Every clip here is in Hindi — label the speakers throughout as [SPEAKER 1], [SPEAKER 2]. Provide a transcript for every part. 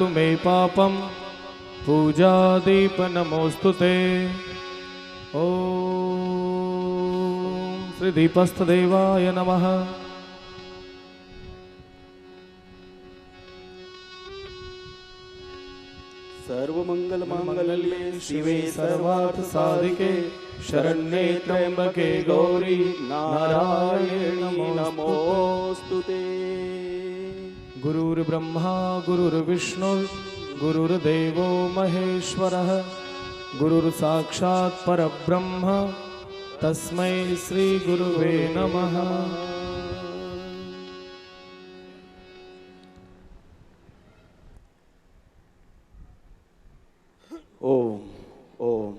[SPEAKER 1] हरतु मे पापं पूजादीप नमोस्तुते। ओम श्री दीपस्थदेवाय नमः।
[SPEAKER 2] सर्वमंगल मांगल्ये शिवे सर्वार्थ साधिके शरण्ये त्र्यंबके गौरी नारायणी नमोस्तुते।
[SPEAKER 1] गुरुर्ब्रह्मा गुरुर्विष्णु गुरुर्देवो महेश्वरः गुरुर्साक्षात् परब्रह्म तस्मै श्री गुरुवे नमः।
[SPEAKER 2] ओम ओम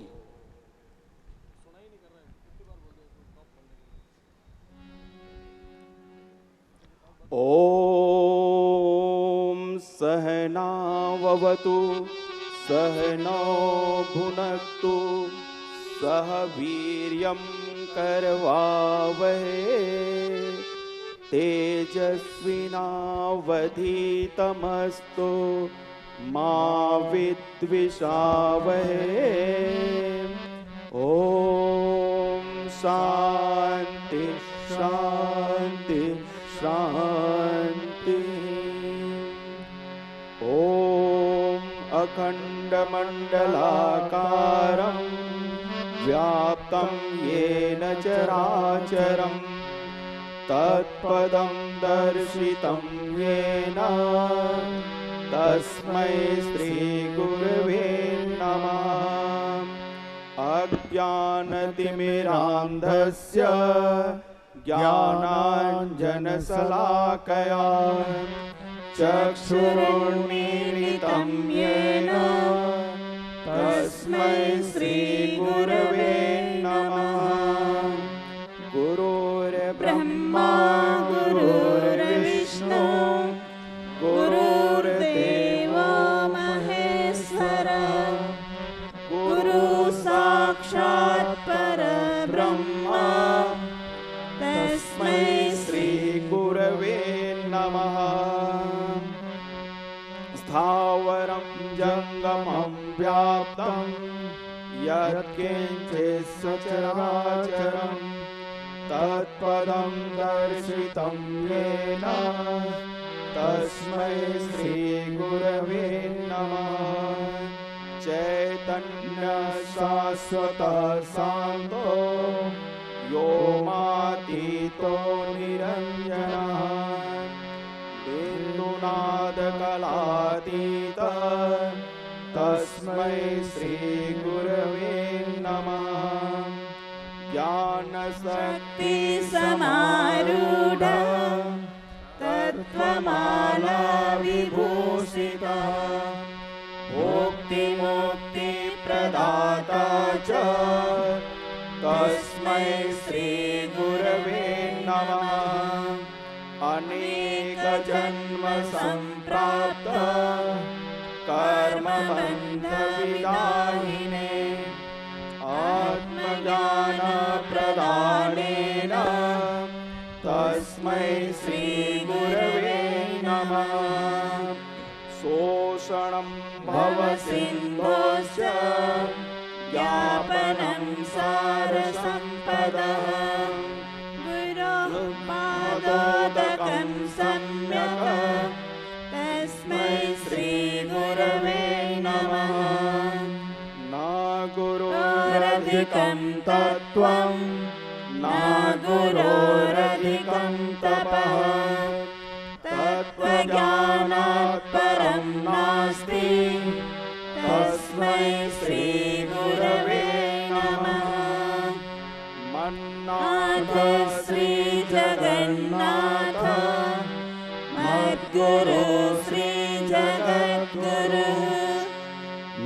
[SPEAKER 2] ओम सहनाववतु सहनौ भुनक्तु सह वीर्यं करवावहै तेजस्विनावधीतमस्तु मा विद्विषावहै। ओम शांति शांति शांति। ओम अखंडमंडलाकारं व्याप्तं येन चराचरं तत्पदं दर्शितं येन तस्मै श्री गुरवे नमः। अज्ञानतिमिरान्धस्य ज्ञानाञ्जनशलाकया चक्षुरुन्मीलितं येन तस्मै श्री गुरवे नमः। गुरुर्ब्रह्मा गुरुर्विष्णु गुरुर्देवो महेश्वरः गुरु साक्षात् परब्रह्म तस्मै श्री गुरवे नमः। स्थावरं जंगमं व्याप्तं यत्किञ्चित् सचराचरं तत्पदं दर्शितं येन तस्मै श्री गुरवे नमः। चैतन्य शाश्वत शान्तो व्योमातीतो निरञ्जनः बिन्दुनादकलातीत तस्मै श्री गुरवे नमः। ज्ञानशक्ति समारूढ तत्त्वमाला विभूषिता मुक्ति प्रदाता च तस्मै श्री गुरवे नमः। अनेक जन्म संप्राप्त कर्म बंध विदाहिने आत्मज्ञान प्रदानेन तस्मै श्री गुरवे नमः। शोषणं भवसिन्धोश्च ज्ञापनं सारसम्पदः गुरोः पादोदकं सम्यक् तस्मै श्री गुरवे नमः। न गुरोरधिकं तत्त्वं न गुरोरधिकं तपः तत्त्वज्ञानात् परं नास्ति तस्मै श्री गुरवे नमः। मन्नाथ श्री जगन्नाथ मद्गुरु श्री जगद्गुरु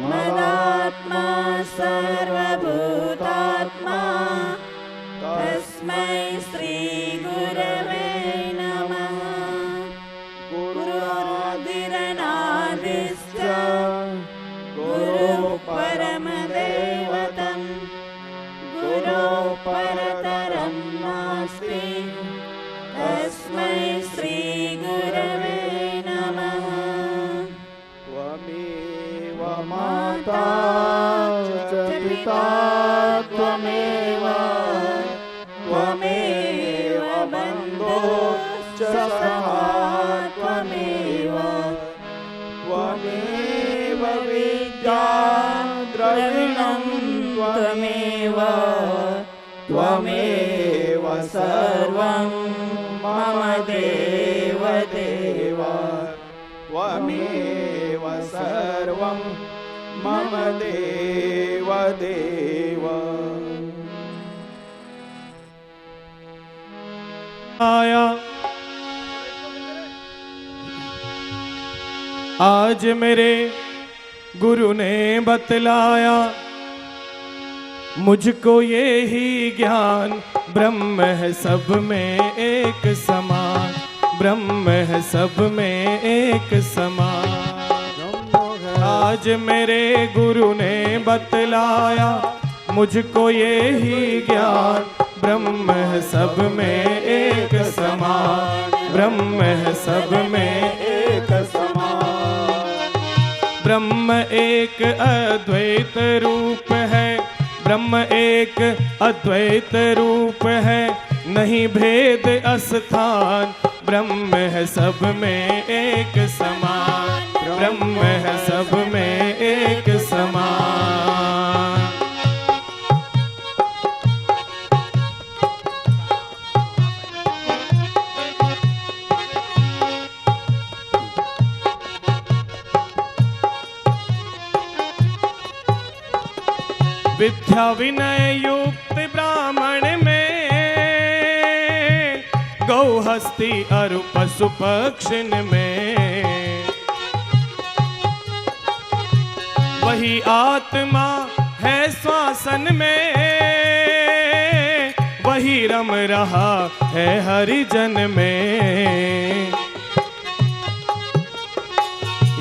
[SPEAKER 2] मदात्मा सर्वभूतात्मा तस्मै श्री गुरवे नमः। गुरुरादिरनादिश्च गुरुः परमदैवतं गुरोः परतरं नास्ति तस्मै श्री गुरवे नमः। माता च पिता त्वमेव त्वमेव बन्धो च सखा त्वमेव त्वमेव विद्या द्रविणं त्वमेव त्वमेव सर्वं मम देव देव त्वमेव सर्वं मम देव देव।
[SPEAKER 1] आया आज मेरे गुरु ने बतलाया मुझको ये ही ज्ञान ब्रह्म है सब में एक समान, ब्रह्म है सब में एक समान। आज मेरे गुरु ने बतलाया मुझको ये ही ज्ञान ब्रह्म है सब में एक समान, ब्रह्म है सब में
[SPEAKER 2] एक समान।
[SPEAKER 1] ब्रह्म एक अद्वैत रूप है, ब्रह्म एक अद्वैत रूप है, नहीं भेद अस्थान, ब्रह्म है सब में एक समान, ब्रह्म है सब में एक समान। विद्या विनय युक्त ब्राह्मण में गौ हस्ती और पशु पक्षिन में वही आत्मा है श्वासन में, वही रम रहा है हरिजन में।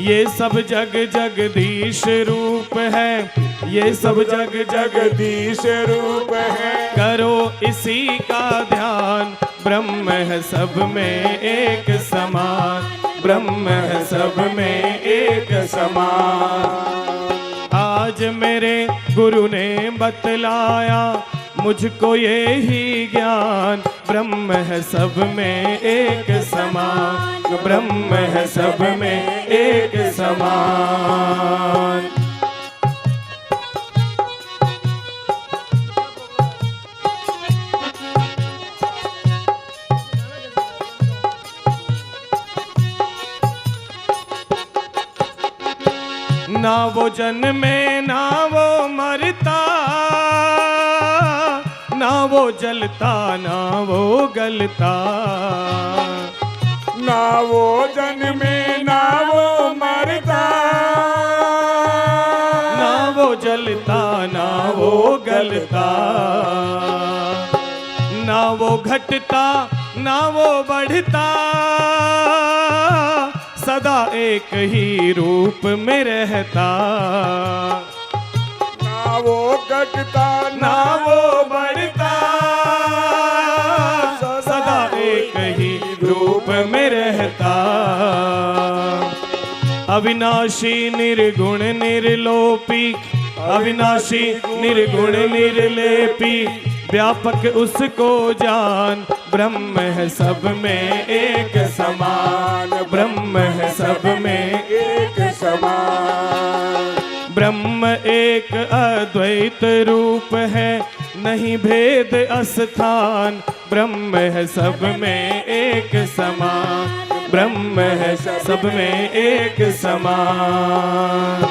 [SPEAKER 1] ये सब जग जगदीश रूप है, ये सब जग जगदीश रूप है, करो इसी का ध्यान, ब्रह्म है सब में एक समान, ब्रह्म है सब में एक समान। आज मेरे गुरु ने बतलाया मुझको ये ही ज्ञान ब्रह्म है सब में एक समान, ब्रह्म है सब में एक समान। ना वो जन्मे ना वो मरता, ना वो जलता ना वो गलता,
[SPEAKER 2] ना वो जन्मे ना वो मरता,
[SPEAKER 1] ना वो जलता ना वो गलता, ना वो घटता ना वो बढ़ता, सदा एक ही रूप में रहता,
[SPEAKER 2] ना वो घटता
[SPEAKER 1] ना वो बढ़ता, सदा एक ही रूप में रहता। अविनाशी निर्गुण निर्लोपी, अविनाशी निर्गुण निर्लेपी, व्यापक उसको जान, ब्रह्म है सब में एक समान, ब्रह्म है सब में
[SPEAKER 2] एक समान।
[SPEAKER 1] ब्रह्म एक अद्वैत रूप है, नहीं भेद अस्थान, ब्रह्म है सब में एक समान, ब्रह्म है सब में एक समान।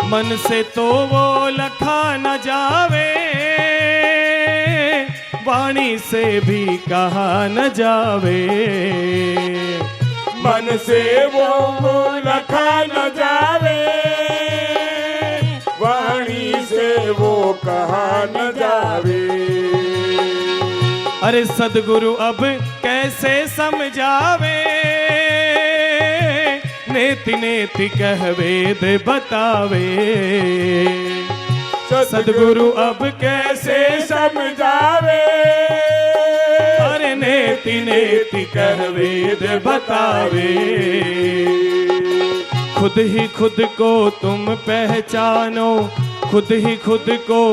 [SPEAKER 1] मन से तो वो लखा न जावे, वाणी से भी कहा न जावे,
[SPEAKER 2] मन से वो लखा न जावे, वाणी से वो कहा न जावे।
[SPEAKER 1] अरे सदगुरु अब कैसे समझावे, नेति नेति कह वेद बतावे। सदगुरु अब कैसे
[SPEAKER 2] समझावे।
[SPEAKER 1] अरे नेति नेति कह वेद बतावे। खुद ही खुद को तुम पहचानो, खुद ही खुद को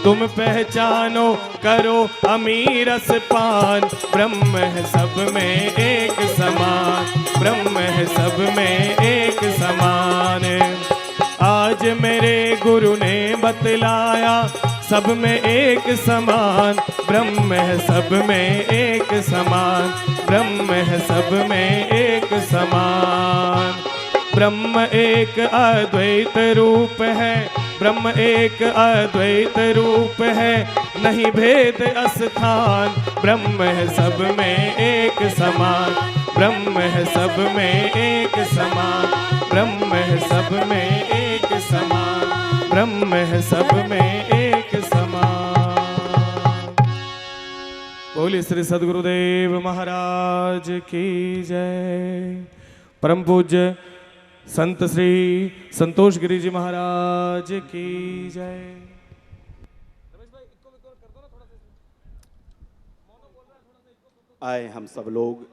[SPEAKER 1] तुम पहचानो, करो अमीरस पान। ब्रह्म है सब में एक समान, ब्रह्म है सब में एक समान। आज मेरे गुरु ने बतलाया सब में एक समान, ब्रह्म है सब में एक समान, ब्रह्म है सब में एक समान। ब्रह्म एक अद्वैत रूप है, ब्रह्म एक अद्वैत रूप है, नहीं भेद स्थान। ब्रह्म है सब में एक समान, ब्रह्म है सब में एक समान, ब्रह्म है सब में एक समान, ब्रह्म है सब में एक समान। बोलिए श्री सद्गुरुदेव महाराज की जय। परम पूज्य संत श्री संतोष गिरी जी महाराज की जय।
[SPEAKER 3] आए हम सब लोग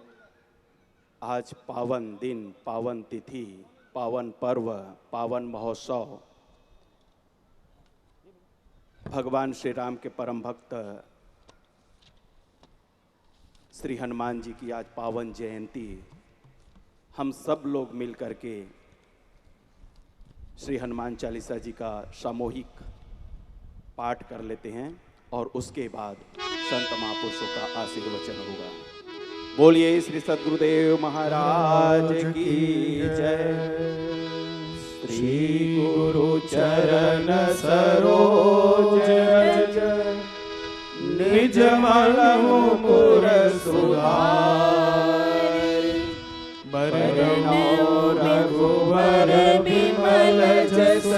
[SPEAKER 3] आज पावन दिन, पावन तिथि, पावन पर्व, पावन महोत्सव, भगवान श्री राम के परम भक्त श्री हनुमान जी की आज पावन जयंती, हम सब लोग मिल करके श्री हनुमान चालीसा जी का सामूहिक पाठ कर लेते हैं और उसके बाद संत महापुरुषों का आशीर्वचन होगा। बोलिए श्री सद्गुरुदेव महाराज की जय। श्री गुरु चरण सरोज रज, निज मन मुकुर सुधारि। बरनौ रघुवर बिमल जस,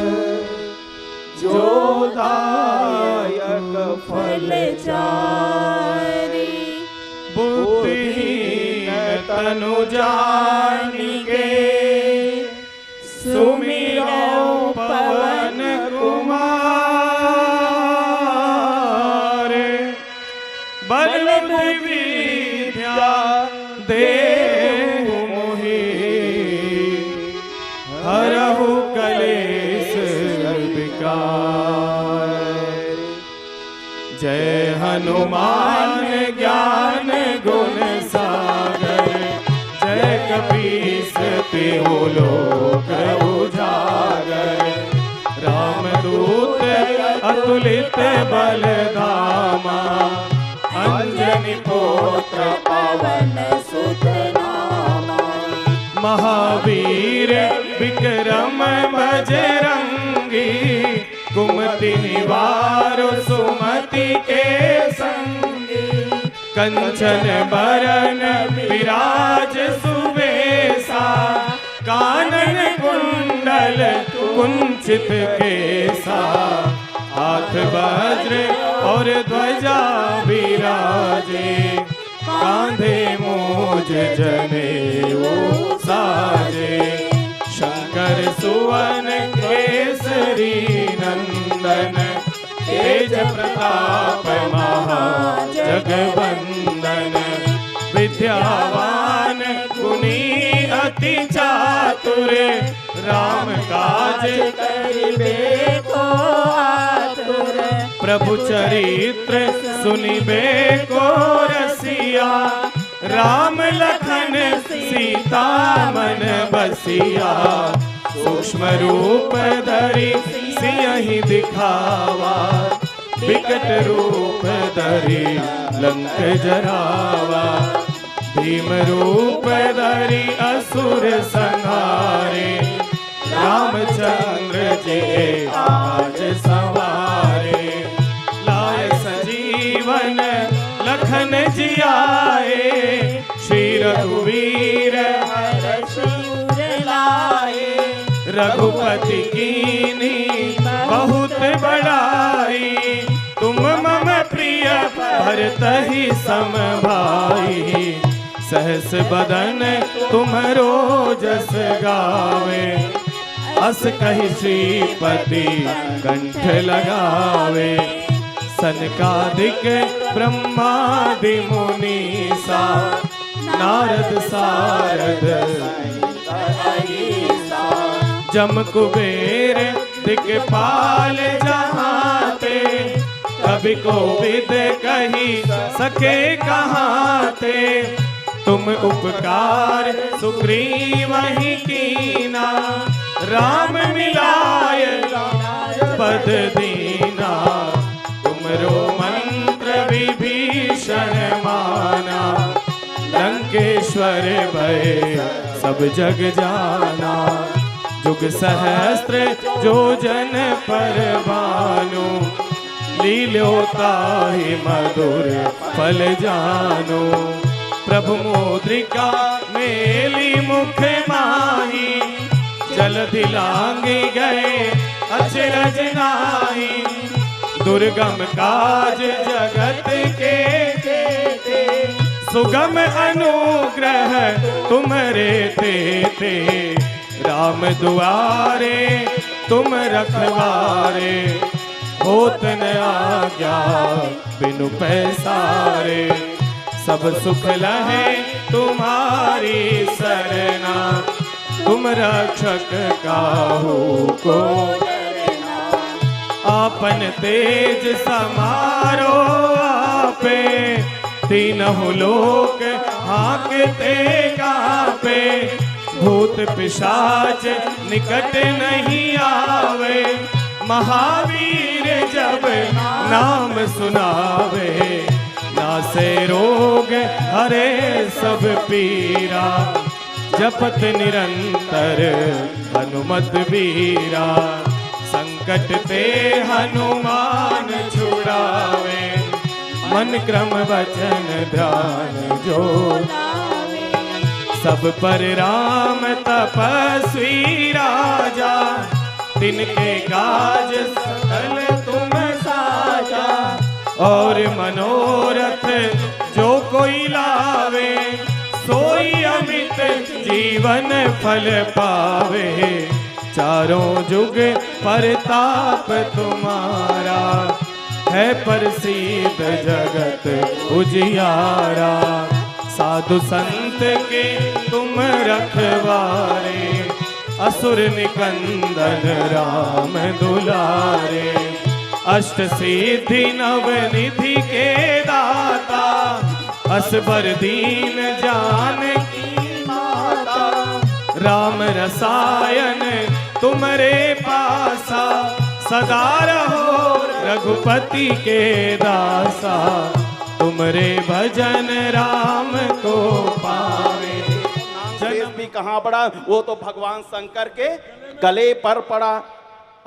[SPEAKER 3] जो दायक फल चारि। बुद्धिहीन तनु जानिके, सुमिरौ पवन कुमार। बल बुद्धि विद्या देहु मोहि, हरहु कलेश विकार। जय हनुमान ज्ञान गुण सागर, जय कपीस तिहु लोक उजागर। रामदूत अतुलित बल धामा, अंजनी पुत्र पवन सुत नामा। महावीर विक्रम बजरंगी, कुमति निवारो सुमति के संगी। कंचन बरन विराज सुबेसा, कानन कुंडल कुंचित केसा। हाथ वज्र और ध्वजा विराजे, कांधे मूज जनेऊ साजे। शंकर सुवन केसरी नंदन, तेज प्रताप महाजगवंदन। विद्यावान गुणी अति चातुर, राम काज करिबे को आतुर। प्रभु चरित्र सुनिबे को रसिया, राम लखन सीता मन बसिया। सूक्ष्म रूप धरि सियहि दिखावा, विकट रूप धरि लंक जरावा। भीम रूप धरि असुर संहारे, रामचंद्र जी आज सवारे। लाए संजीवन लखन जियाए, श्री रघुवीर हर्ष उर लाए। रघुपति कीन्ही बहुत बड़ाई, तुम मम प्रिय भरतहि सम भाई।
[SPEAKER 1] सहस बदन तुम्हरो जस गावे, अस कहि श्रीपति कंठ लगावे। सनकादिक ब्रह्मादि मुनीसा, नारद सारद जम कुबेर दिक्पाल जहाते, कभी कोविद कही सके कहाते। तुम उपकार सुग्रीव ही कीना, राम मिलाय पद दीना। तुमरो मंत्र विभीषण माना, लंकेश्वर भय सब जग जाना। जुग सहस्त्र जो जन पर भानु, लील्योताहि मधुर फल जानो। प्रभु मुद्रिका मेली मुख माही, जलधि लांघि गए अचरज नाही। दुर्गम काज जगत के, सुगम अनुग्रह तुमरे ते। राम दुआरे तुम रखवारे, होत न आज्ञा बिनु पैसारे। सब सुख लहे तुम्हारी सरना, तुम रक्षक काहू को आपन तेज समारो आपे। तीनों लोक हाँकते कापे, भूत पिशाच निकट नहीं आवे। महावीर जब नाम सुनावे, नासे रोग हरे सब पीरा। जपत निरंतर हनुमत बीरा, संकट ते हनुमान छुड़ावे। मन क्रम वचन ध्यान जो, सब पर राम तपस्वी राजा। तिनके काज सकल तुम साजा, और मनोरथ जो कोई लावे। सोई अमित जीवन फल पावे, चारों जुग परताप तुम्हारा। है प्रसिद्ध जगत उजियारा, साधु संत के तुम रखवारे। असुर निकंदन राम दुलारे, अष्ट सिद्धि नव निधि के दाता। असबर दीन जानकी माता, राम रसायन तुमरे पासा। सदा रहो रघुपति के दासा, तुमरे भजन राम को पावे।
[SPEAKER 3] जन्म भी कहाँ पड़ा? वो तो भगवान शंकर के गले पर पड़ा।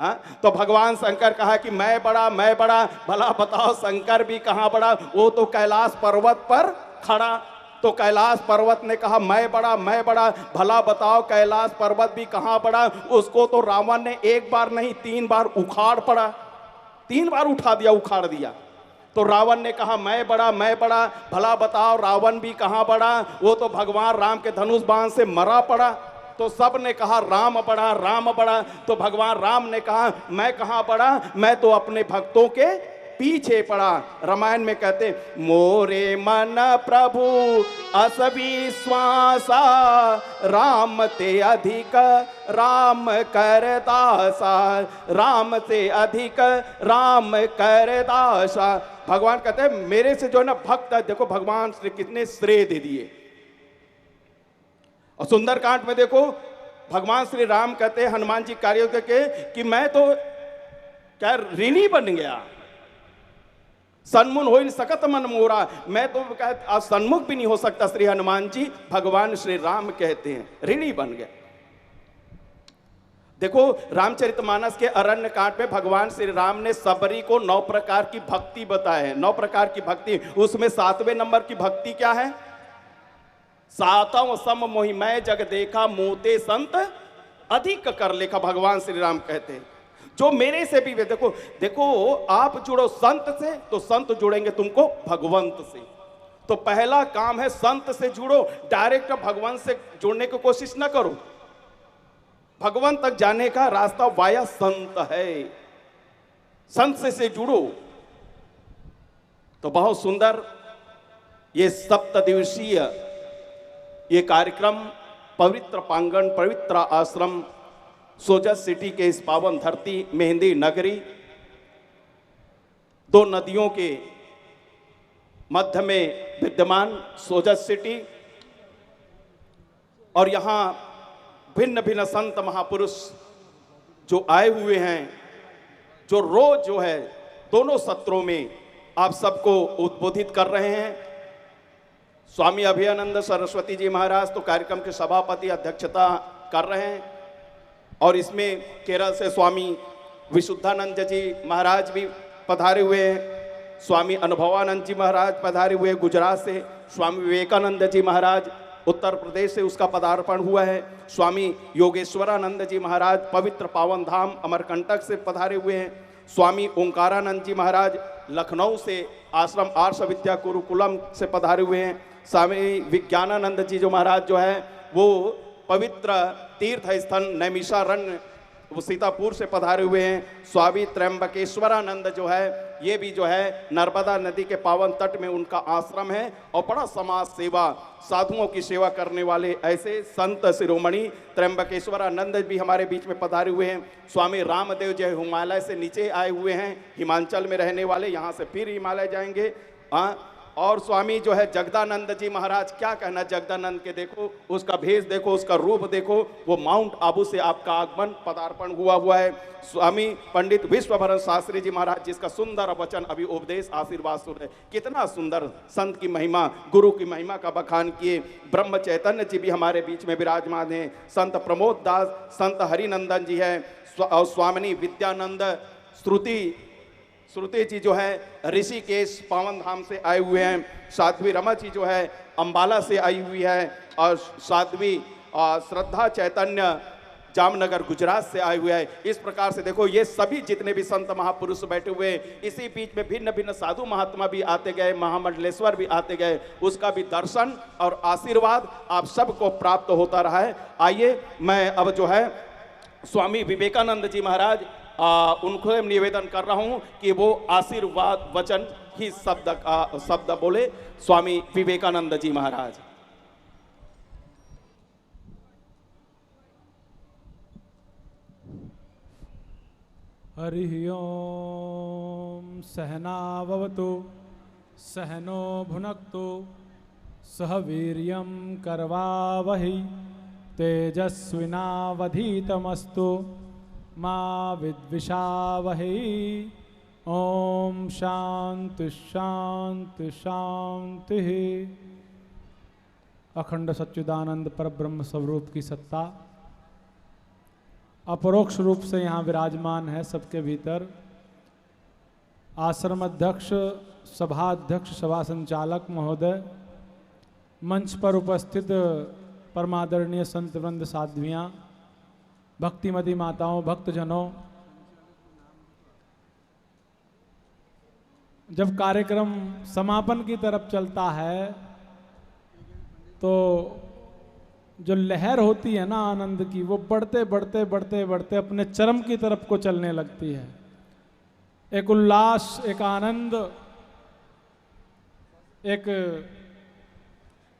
[SPEAKER 3] हाँ? तो भगवान शंकर कहा कि मैं बड़ा मैं बड़ा। भला बताओ शंकर भी कहाँ बड़ा? वो तो कैलाश पर्वत पर खड़ा। तो कैलाश पर्वत ने कहा मैं बड़ा। भला बताओ कैलाश पर्वत भी कहाँ पड़ा? उसको तो रावण ने एक बार नहीं 3 बार उखाड़ पड़ा। 3 बार उठा दिया, उखाड़ दिया। तो रावण ने कहा मैं बड़ा। भला बताओ रावण भी कहाँ बड़ा? वो तो भगवान राम के धनुष बाण से मरा पड़ा। तो सब ने कहा राम बड़ा। तो भगवान राम ने कहा मैं कहाँ बड़ा? मैं तो अपने भक्तों के पीछे पड़ा। रामायण में कहते मोरे मन प्रभु अस विश्वासा, राम ते अधिक राम कर दासा। राम से अधिक राम कर दासा। भगवान कहते हैं मेरे से जो है ना भक्त है। देखो भगवान श्री कृष्ण ने श्रेय दे दिए। और सुंदरकांड में देखो भगवान श्री राम कहते हैं हनुमान जी कार्य के कि मैं तो क्या ऋणी बन गया, सन्मुख हो इन सकत मन मोरा। मैं तो आज सन्मुख भी नहीं हो सकता श्री हनुमान जी। भगवान श्री राम कहते हैं ऋणी बन गया। देखो रामचरितमानस के अरण्य कांड में भगवान श्री राम ने सबरी को 9 प्रकार की भक्ति बताए हैं। 9 प्रकार की भक्ति, उसमें 7वें नंबर की भक्ति क्या है? सातम सम मोहि मैं जग देखा, मोते संत अधिक कर लेखा। भगवान श्री राम कहते हैं जो मेरे से भी देखो आप जुड़ो संत से तो संत जुड़ेंगे तुमको भगवंत से। तो पहला काम है संत से जुड़ो, डायरेक्ट भगवान से जुड़ने की कोशिश ना करो। भगवान तक जाने का रास्ता वाया संत है, संत से जुड़ो। तो बहुत सुंदर ये 7 दिवसीय ये कार्यक्रम पवित्र प्रांगण, पवित्र आश्रम सोजत सिटी के इस पावन धरती मेहंदी नगरी, 2 नदियों के मध्य में विद्यमान सोजत सिटी, और यहाँ भिन्न भिन्न संत महापुरुष जो आए हुए हैं, जो रोज जो है दोनों सत्रों में आप सबको उद्बोधित कर रहे हैं। स्वामी अभयानंद सरस्वती जी महाराज तो कार्यक्रम के सभापति अध्यक्षता कर रहे हैं, और इसमें केरल से स्वामी विशुद्धानंद जी महाराज भी पधारे हुए हैं, स्वामी अनुभवानंद जी महाराज पधारे हुए हैं, गुजरात से स्वामी विवेकानंद जी महाराज, उत्तर प्रदेश से उसका पदार्पण हुआ है, स्वामी योगेश्वरानंद जी महाराज पवित्र पावन धाम अमरकंटक से पधारे हुए हैं, स्वामी ओंकारानंद जी महाराज लखनऊ से आश्रम आर्ष विद्या गुरुकुलम से पधारे हुए हैं, स्वामी विज्ञानानंद जी जो महाराज जो है वो पवित्र तीर्थ स्थल नैमिषारण्य वो सीतापुर से पधारे हुए हैं, स्वामी त्र्यंबकेश्वरानंद जो है ये भी जो है नर्मदा नदी के पावन तट में उनका आश्रम है, और बड़ा समाज सेवा साधुओं की सेवा करने वाले ऐसे संत शिरोमणि त्र्यंबकेश्वरानंद भी हमारे बीच में पधारे हुए हैं। स्वामी रामदेव जो हिमालय से नीचे आए हुए हैं, हिमाचल में रहने वाले, यहाँ से फिर हिमालय जाएंगे। और स्वामी जो है जगदानंद जी महाराज, क्या कहना जगदानंद के, देखो उसका भेष देखो, उसका रूप देखो, वो माउंट आबू से आपका आगमन पदार्पण हुआ है। स्वामी पंडित विश्वभरण शास्त्री जी महाराज जिसका सुंदर वचन अभी उपदेश आशीर्वाद सुन है, कितना सुंदर संत की महिमा, गुरु की महिमा का बखान किए। ब्रह्म चैतन्य जी भी हमारे बीच में विराजमान हैं, संत प्रमोद दास, संत हरिनंदन जी है, और स्वामिनी विद्यानंद श्रुति जी जो है ऋषिकेश पावन धाम से आए हुए हैं, साध्वी रमा जी जो है अंबाला से आई हुई है, और साध्वी श्रद्धा चैतन्य जामनगर गुजरात से आए हुए हैं। इस प्रकार से देखो ये सभी जितने भी संत महापुरुष बैठे हुए, इसी बीच में भिन्न भिन्न साधु महात्मा भी आते गए, महामंडलेश्वर भी आते गए, उसका भी दर्शन और आशीर्वाद आप सबको प्राप्त होता रहा है। आइए मैं अब जो है स्वामी विवेकानंद जी महाराज उनको निवेदन कर रहा हूं कि वो आशीर्वाद वचन ही शब्द बोले। स्वामी विवेकानंद जी महाराज।
[SPEAKER 1] हरि ओम। सहनाववतु सहनो भुनक्तु सह वीर्यं करवावहै तेजस्विनावधीतमस्तु मा विद्विषावहै। ओम शांति शांति शांति। अखंड सच्चिदानंद परब्रह्म स्वरूप की सत्ता अपरोक्ष रूप से यहाँ विराजमान है सबके भीतर। आश्रम अध्यक्ष, सभाध्यक्ष, सभा संचालक महोदय, मंच पर उपस्थित परमादरणीय संत वृंद, साध्वियाँ, भक्तिमती माताओं, भक्तजनों, जब कार्यक्रम समापन की तरफ चलता है तो जो लहर होती है ना आनंद की, वो बढ़ते बढ़ते बढ़ते बढ़ते अपने चरम की तरफ को चलने लगती है। एक उल्लास, एक आनंद, एक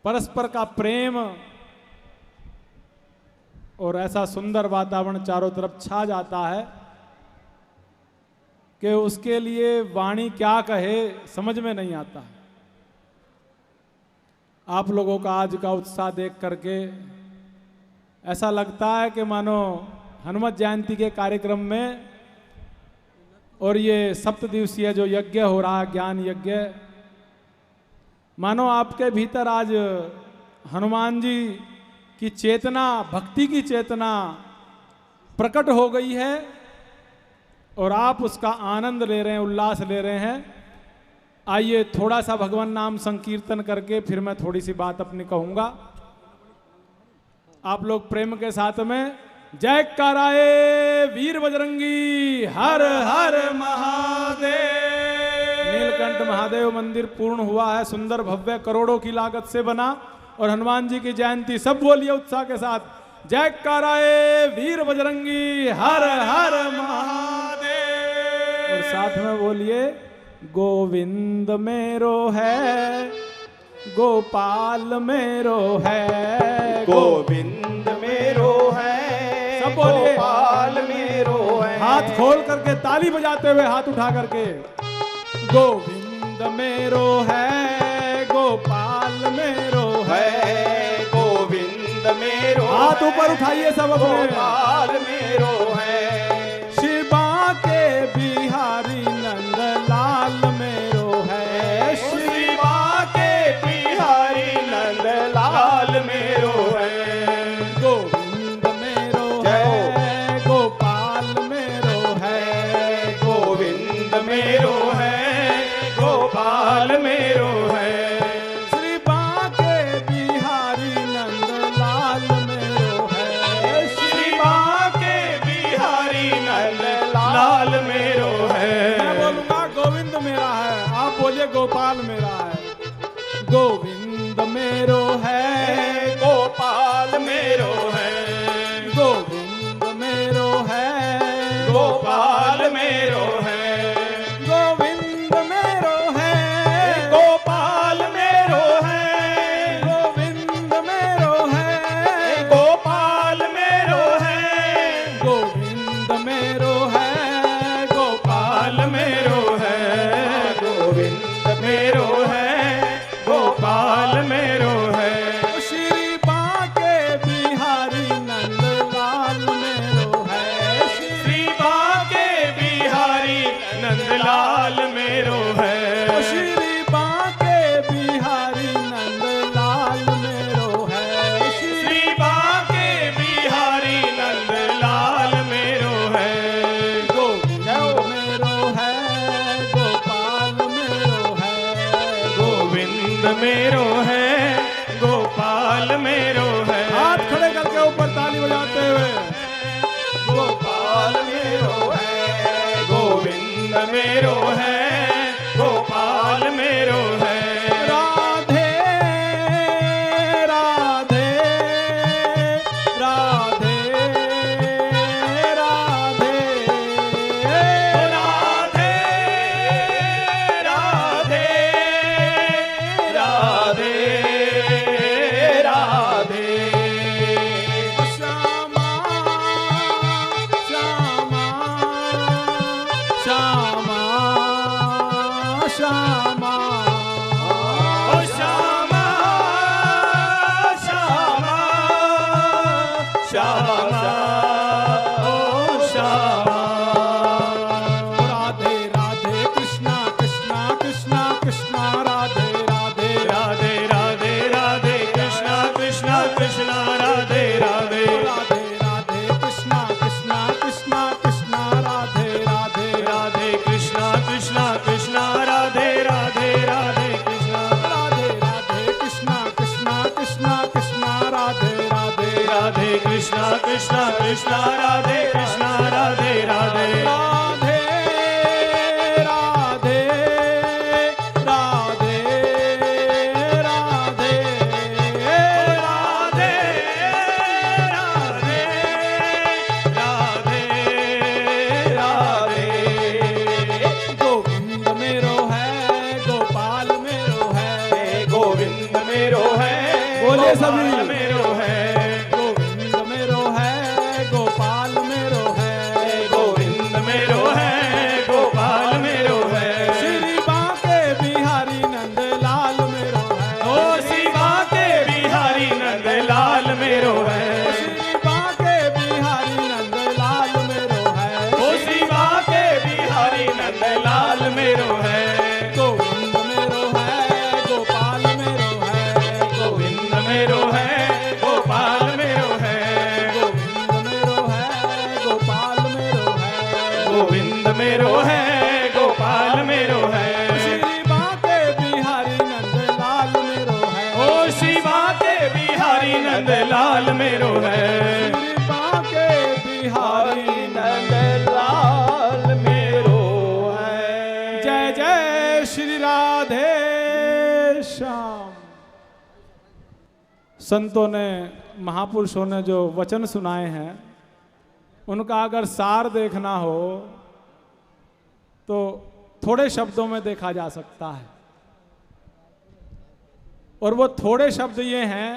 [SPEAKER 1] परस्पर का प्रेम और ऐसा सुंदर वातावरण चारों तरफ छा जाता है कि उसके लिए वाणी क्या कहे समझ में नहीं आता। आप लोगों का आज का उत्साह देख करके ऐसा लगता है कि मानो हनुमत जयंती के कार्यक्रम में और ये 7 दिवसीय जो यज्ञ हो रहा है, ज्ञान यज्ञ, मानो आपके भीतर आज हनुमान जी की चेतना, भक्ति की चेतना प्रकट हो गई है और आप उसका आनंद ले रहे हैं, उल्लास ले रहे हैं। आइए थोड़ा सा भगवान नाम संकीर्तन करके फिर मैं थोड़ी सी बात अपनी कहूंगा। आप लोग प्रेम के साथ में जय कराए वीर बजरंगी, हर हर महादेव। नीलकंठ महादेव मंदिर पूर्ण हुआ है, सुंदर भव्य, करोड़ों की लागत से बना। और हनुमान जी की जयंती, सब बोलिए उत्साह के साथ, जयकाराए वीर बजरंगी हर हर महादेव। और साथ में बोलिए गोविंद मेरो है, गोपाल मेरो है,
[SPEAKER 3] गोविंद मेरो है,
[SPEAKER 1] सब बोलिए,
[SPEAKER 3] गोपाल मेरो है।
[SPEAKER 1] हाथ खोल करके ताली बजाते हुए हाथ उठा करके, गोविंद मेरो है, गोपाल मेरो है,
[SPEAKER 3] गोविंद मेरो,
[SPEAKER 1] हाथ ऊपर उठाइए सब अपने,
[SPEAKER 3] गोपाल मेरो है।
[SPEAKER 1] शिवा के बिहारी नंद लाल मेरो है,
[SPEAKER 3] शिवा के बिहारी नंद लाल मेरो है।
[SPEAKER 1] गोविंद मेरो
[SPEAKER 3] जय हो।
[SPEAKER 1] है, गोपाल मेरो है,
[SPEAKER 3] गोविंद मेरो है, गोपाल मेरो है।
[SPEAKER 1] श्री बांके बिहारी नंद लाल मेरो है,
[SPEAKER 3] श्री बांके बिहारी नंद लाल मेरो है।
[SPEAKER 1] मैं बोलूंगा गोविंद मेरा है, आप बोलिए गोपाल मेरा है। गोविंद मेरो है,
[SPEAKER 3] गोपाल मेरो है,
[SPEAKER 1] गोविंद मेरो है,
[SPEAKER 3] गोपाल मेरो है।
[SPEAKER 1] गोविंद मेरो है,
[SPEAKER 3] गोपाल मेरो है,
[SPEAKER 1] गोविंद मेरो है,
[SPEAKER 3] गोपाल मेरो है,
[SPEAKER 1] गोविंद मेरो है, गोपाल
[SPEAKER 3] मेरो है, गोविंद मेरो है, गोपाल मेरो है।
[SPEAKER 1] श्री बांके बिहारी नंद लाल मेरो है,
[SPEAKER 3] श्री बांके बिहारी नंद लाल मेरो है।
[SPEAKER 1] श्री बांके बिहारी नंद लाल मेरो है,
[SPEAKER 3] श्री बांके बिहारी नंद लाल मेरो है।
[SPEAKER 1] गोविंद मेरो है, गोपाल मेरो है,
[SPEAKER 3] गोविंद मेरो है, गोपाल मेरो है।
[SPEAKER 1] हाथ खड़े करके ऊपर ताली बजाते हुए,
[SPEAKER 3] गोपाल मेरो है, गोविंद मेरो है, गोपाल मेरो है।
[SPEAKER 1] राधे राधे राधे राधे
[SPEAKER 3] राधे राधे राधे राधे।
[SPEAKER 1] श्यामा श्यामा श्यामा श्यामा
[SPEAKER 3] ओ श्यामा श्यामा श्यामा ओ श्यामा।
[SPEAKER 1] राधे राधे कृष्णा कृष्णा कृष्णा कृष्णा राधे राधे
[SPEAKER 3] राधे राधे राधे कृष्णा कृष्णा कृष्णा राधे राधे।
[SPEAKER 1] राधे राधे कृष्णा कृष्णा कृष्णा कृष्णा राधे राधे
[SPEAKER 3] राधे कृष्णा कृष्णा कृष्णा राधे राधे राधे कृष्णा।
[SPEAKER 1] राधे राधे कृष्णा कृष्णा कृष्णा कृष्णा राधे राधे
[SPEAKER 3] राधे कृष्णा कृष्णा कृष्णा राधे कृष्णा राधे राधे।
[SPEAKER 1] राधे राधे राधे राधे
[SPEAKER 3] राधे राधे राधे राधे।
[SPEAKER 1] गोविंद मेरो है, गोपाल मेरो है,
[SPEAKER 3] गोविंद मेरो है,
[SPEAKER 1] बोले सभी।
[SPEAKER 3] गोपाल मेरो है।
[SPEAKER 1] गोविंद मेरो है, गोपाल मेरो है,
[SPEAKER 3] गोविंद मेरो है, गोपाल मेरो है।
[SPEAKER 1] श्री बांके बिहारी नंद लाल मेरो है,
[SPEAKER 3] ओ शिवा के बिहारी नंद लाल मेरो है।
[SPEAKER 1] श्री बांके बिहारी नंद लाल मेरो है,
[SPEAKER 3] ओ शिवा के बिहारी नंद लाल मेरो है।
[SPEAKER 1] गोविंद मेरो है, गोपाल मेरो है,
[SPEAKER 3] गोविंद मेरो है, गोपाल मेरो है।
[SPEAKER 1] गोविंद मेरो है, गोपाल मेरो है,
[SPEAKER 3] गोविंद मेरो है, गोपाल मेरो है।
[SPEAKER 1] श्री बांके बिहारी नंद लाल मेरो है,
[SPEAKER 3] ओ शिवा के बिहारी नंद लाल मेरो है।
[SPEAKER 1] श्री बांके बिहारी
[SPEAKER 3] नंद लाल मेरो है।
[SPEAKER 1] जय जय श्री
[SPEAKER 4] संतों ने, महापुरुषों ने जो वचन सुनाए हैं उनका अगर सार देखना हो तो थोड़े शब्दों में देखा जा सकता है। और वो थोड़े शब्द ये हैं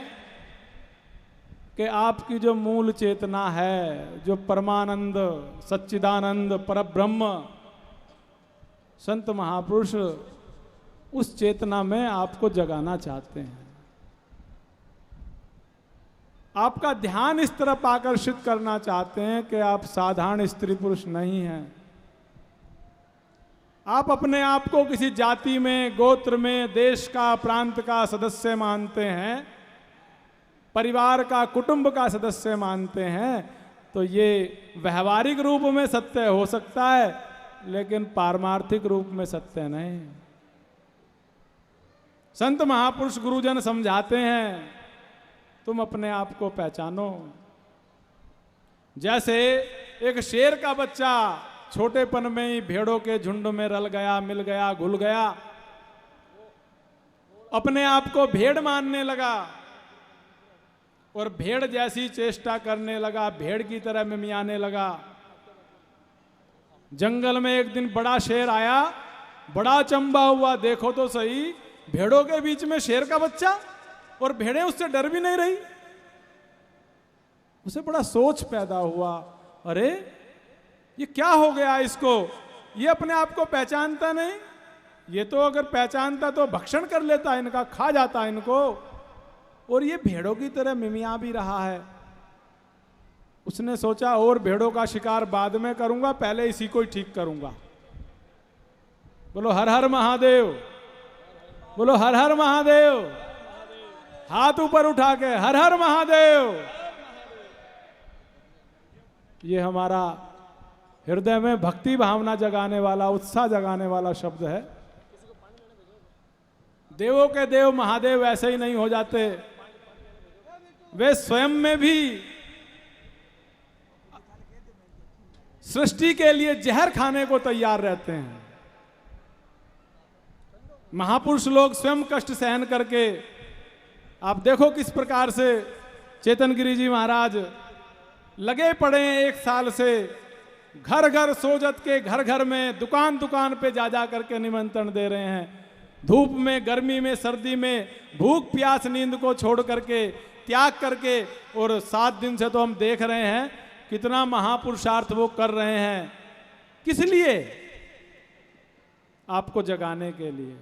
[SPEAKER 4] कि आपकी जो मूल चेतना है, जो परमानंद, सच्चिदानंद, परब्रह्म, संत महापुरुष उस चेतना में आपको जगाना चाहते हैं। आपका ध्यान इस तरफ आकर्षित करना चाहते हैं कि आप साधारण स्त्री पुरुष नहीं हैं। आप अपने आप को किसी जाति में, गोत्र में, देश का, प्रांत का सदस्य मानते हैं, परिवार का, कुटुंब का सदस्य मानते हैं, तो ये व्यवहारिक रूप में सत्य हो सकता है, लेकिन पारमार्थिक रूप में सत्य नहीं। संत महापुरुष गुरुजन समझाते हैं तुम अपने आप को पहचानो। जैसे एक शेर का बच्चा छोटेपन में ही भेड़ों के झुंड में रल गया, मिल गया, घुल गया, अपने आप को भेड़ मानने लगा और भेड़ जैसी चेष्टा करने लगा, भेड़ की तरह मिमियाने लगा। जंगल में एक दिन बड़ा शेर आया, बड़ा चंबा हुआ, देखो तो सही, भेड़ों के बीच में शेर का बच्चा और भेड़ें उससे डर भी नहीं रही। उसे बड़ा सोच पैदा हुआ, अरे ये क्या हो गया इसको, ये अपने आप को पहचानता नहीं, ये तो अगर पहचानता तो भक्षण कर लेता इनका, खा जाता इनको, और ये भेड़ों की तरह मिमिया भी रहा है। उसने सोचा और भेड़ों का शिकार बाद में करूंगा, पहले इसी को ही ठीक करूंगा। बोलो हर हर महादेव, बोलो हर हर महादेव, हाथ ऊपर उठा के हर हर महादेव। ये हमारा हृदय में भक्ति भावना जगाने वाला, उत्साह जगाने वाला शब्द है। देवों के देव महादेव ऐसे ही नहीं हो जाते, वे स्वयं में भी सृष्टि के लिए जहर खाने को तैयार रहते हैं। महापुरुष लोग स्वयं कष्ट सहन करके, आप देखो किस प्रकार से चेतन गिरि जी महाराज लगे पड़े हैं 1 साल से, घर घर सोजत के, घर घर में, दुकान दुकान पे जा जा करके निमंत्रण दे रहे हैं। धूप में, गर्मी में, सर्दी में, भूख प्यास नींद को छोड़ करके, त्याग करके, और 7 दिन से तो हम देख रहे हैं कितना महापुरुषार्थ वो कर रहे हैं। किस लिए? आपको जगाने के लिए,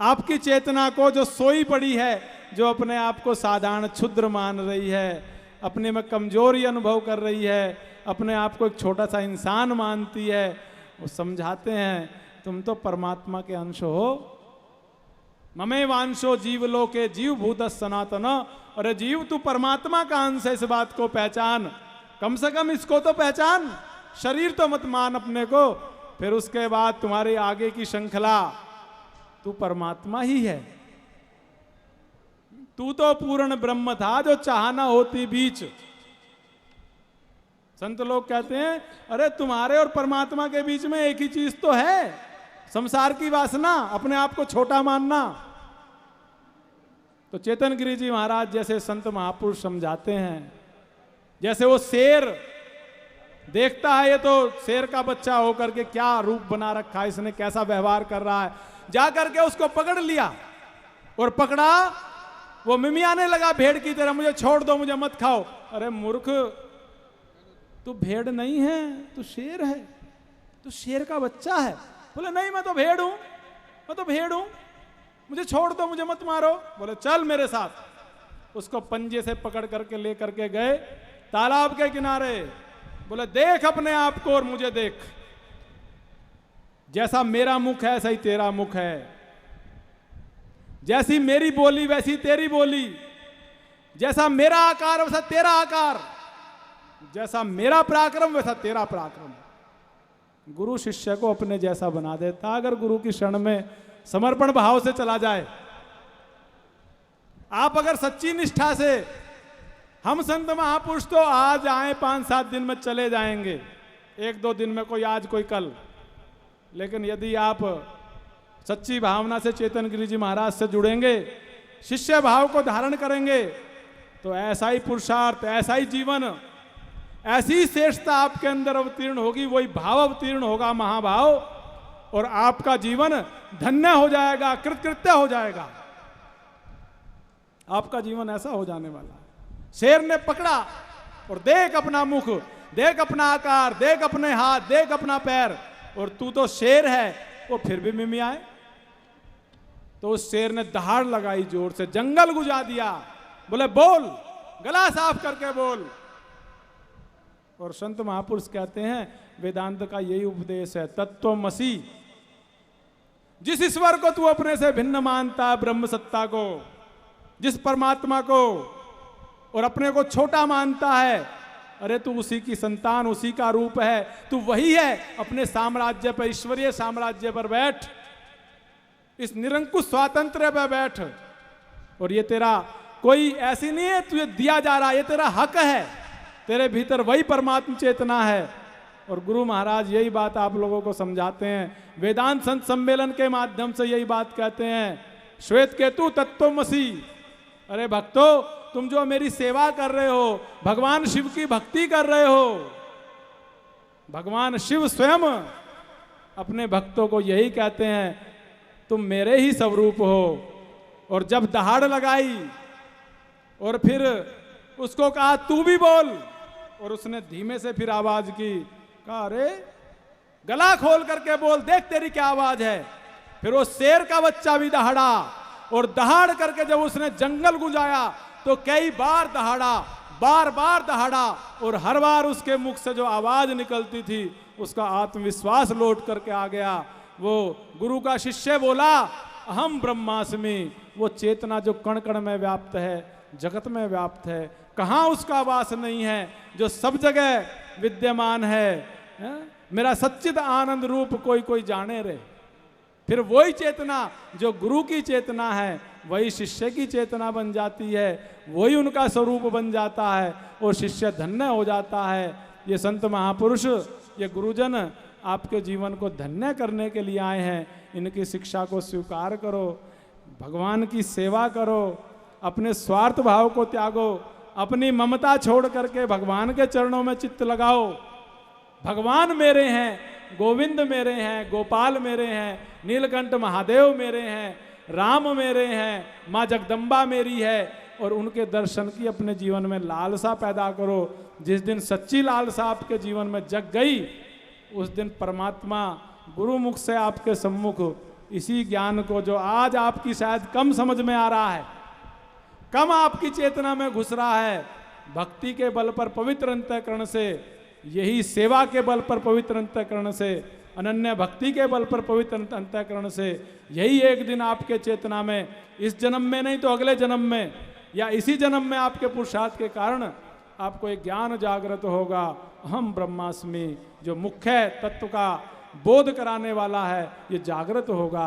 [SPEAKER 4] आपकी चेतना को जो सोई पड़ी है, जो अपने आप को साधारण क्षुद्र मान रही है, अपने में कमजोरी अनुभव कर रही है, अपने आप को एक छोटा सा इंसान मानती है, वो समझाते हैं तुम तो परमात्मा के अंश हो। ममे वांशो जीव लोके जीव भूत सनातन। अरे जीव तू परमात्मा का अंश है, इस बात को पहचान, कम से कम इसको तो पहचान, शरीर तो मत मान अपने को। फिर उसके बाद तुम्हारी आगे की श्रृंखला, तू परमात्मा ही है। तू तो पूर्ण ब्रह्म था जो चाहना होती बीच। संत लोग कहते हैं अरे तुम्हारे और परमात्मा के बीच में एक ही चीज तो है, संसार की वासना, अपने आप को छोटा मानना। तो चेतन गिरि जी महाराज जैसे संत महापुरुष समझाते हैं, जैसे वो शेर देखता है, ये तो शेर का बच्चा होकर के क्या रूप बना रखा है इसने, कैसा व्यवहार कर रहा है, जा करके उसको पकड़ लिया और पकड़ा, वो मिमियाने लगा भेड़ की तरह, मुझे छोड़ दो, मुझे मत खाओ। अरे मूर्ख, तू भेड़ नहीं है, तू शेर है, तू शेर का बच्चा है। बोले नहीं, मैं तो भेड़ हूं, मैं तो भेड़ हूं, मुझे छोड़ दो, मुझे मत मारो। बोले चल मेरे साथ। उसको पंजे से पकड़ करके ले करके गए तालाब के किनारे। बोले देख अपने आप को और मुझे देख, जैसा मेरा मुख है ऐसा ही तेरा मुख है, जैसी मेरी बोली वैसी तेरी बोली, जैसा मेरा आकार वैसा तेरा आकार, जैसा मेरा पराक्रम वैसा तेरा पराक्रम। गुरु शिष्य को अपने जैसा बना देता अगर गुरु की शरण में समर्पण भाव से चला जाए। आप अगर सच्ची निष्ठा से, हम संत महापुरुष तो आज आए 5-7 दिन में चले जाएंगे, 1-2 दिन में, कोई आज कोई कल, लेकिन यदि आप सच्ची भावना से चेतन गिरि जी महाराज से जुड़ेंगे, शिष्य भाव को धारण करेंगे तो ऐसा ही पुरुषार्थ, ऐसा ही जीवन, ऐसी श्रेष्ठता आपके अंदर अवतीर्ण होगी, वही भाव अवतीर्ण होगा, महाभाव, और आपका जीवन धन्य हो जाएगा, कृतकृत्य हो जाएगा। आपका जीवन ऐसा हो जाने वाला है। शेर ने पकड़ा और देख अपना मुख, देख अपना आकार, देख अपने हाथ, देख अपना पैर, और तू तो शेर है, वो फिर भी मिमियाए। तो उस शेर ने दहाड़ लगाई जोर से, जंगल गुजा दिया, बोले बोल, गला साफ करके बोल। और संत महापुरुष कहते हैं वेदांत का यही उपदेश है, तत्वमसि। जिस ईश्वर को तू अपने से भिन्न मानता है, ब्रह्म सत्ता को, जिस परमात्मा को, और अपने को छोटा मानता है, अरे तू उसी की संतान, उसी का रूप है, तू वही है। अपने साम्राज्य पर, ईश्वरीय साम्राज्य पर बैठ, इस निरंकुश स्वातंत्र्य पर बैठ। और ये तेरा कोई ऐसी नहीं है तुझे दिया जा रहा, ये तेरा हक है, तेरे भीतर वही परमात्मा चेतना है। और गुरु महाराज यही बात आप लोगों को समझाते हैं, वेदांत संत सम्मेलन के माध्यम से यही बात कहते हैं, श्वेत केतु तत्वमसि। अरे भक्तों, तुम जो मेरी सेवा कर रहे हो, भगवान शिव की भक्ति कर रहे हो, भगवान शिव स्वयं अपने भक्तों को यही कहते हैं, तुम मेरे ही स्वरूप हो। और जब दहाड़ लगाई और फिर उसको कहा तू भी बोल, और उसने धीमे से फिर आवाज की, कहा अरे गला खोल करके बोल, देख तेरी क्या आवाज है। फिर वो शेर का बच्चा भी दहाड़ा, और दहाड़ करके जब उसने जंगल गुजाया तो कई बार दहाड़ा, बार बार दहाड़ा, और हर बार उसके मुख से जो आवाज निकलती थी उसका आत्मविश्वास लौट करके आ गया। वो गुरु का शिष्य बोला अहम ब्रह्मास्मि, वो चेतना जो कण कण में व्याप्त है, जगत में व्याप्त है, कहाँ उसका वास नहीं है, जो सब जगह विद्यमान है। मेरा सच्चिद आनंद रूप कोई कोई जाने रे। फिर वही चेतना जो गुरु की चेतना है, वही शिष्य की चेतना बन जाती है, वही उनका स्वरूप बन जाता है, और शिष्य धन्य हो जाता है। ये संत महापुरुष, ये गुरुजन आपके जीवन को धन्य करने के लिए आए हैं। इनकी शिक्षा को स्वीकार करो, भगवान की सेवा करो, अपने स्वार्थ भाव को त्यागो, अपनी ममता छोड़ करके भगवान के चरणों में चित्त लगाओ। भगवान मेरे हैं, गोविंद मेरे हैं, गोपाल मेरे हैं, नीलकंठ महादेव मेरे हैं, राम मेरे हैं, माँ जगदम्बा मेरी है, और उनके दर्शन की अपने जीवन में लालसा पैदा करो। जिस दिन सच्ची लालसा आपके जीवन में जग गई, उस दिन परमात्मा गुरु मुख से आपके सम्मुख इसी ज्ञान को, जो आज आपकी शायद कम समझ में आ रहा है, कम आपकी चेतना में घुस रहा है, भक्ति के बल पर, पवित्र अंतःकरण से, यही सेवा के बल पर, पवित्र अंतःकरण से, अनन्य भक्ति के बल पर, पवित्र अंतःकरण से, यही एक दिन आपके चेतना में, इस जन्म में नहीं तो अगले जन्म में, या इसी जन्म में आपके पुरुषार्थ के कारण आपको एक ज्ञान जागृत होगा। अहम ब्रह्मास्मि, जो मुख्य तत्व का बोध कराने वाला है, ये जागृत होगा।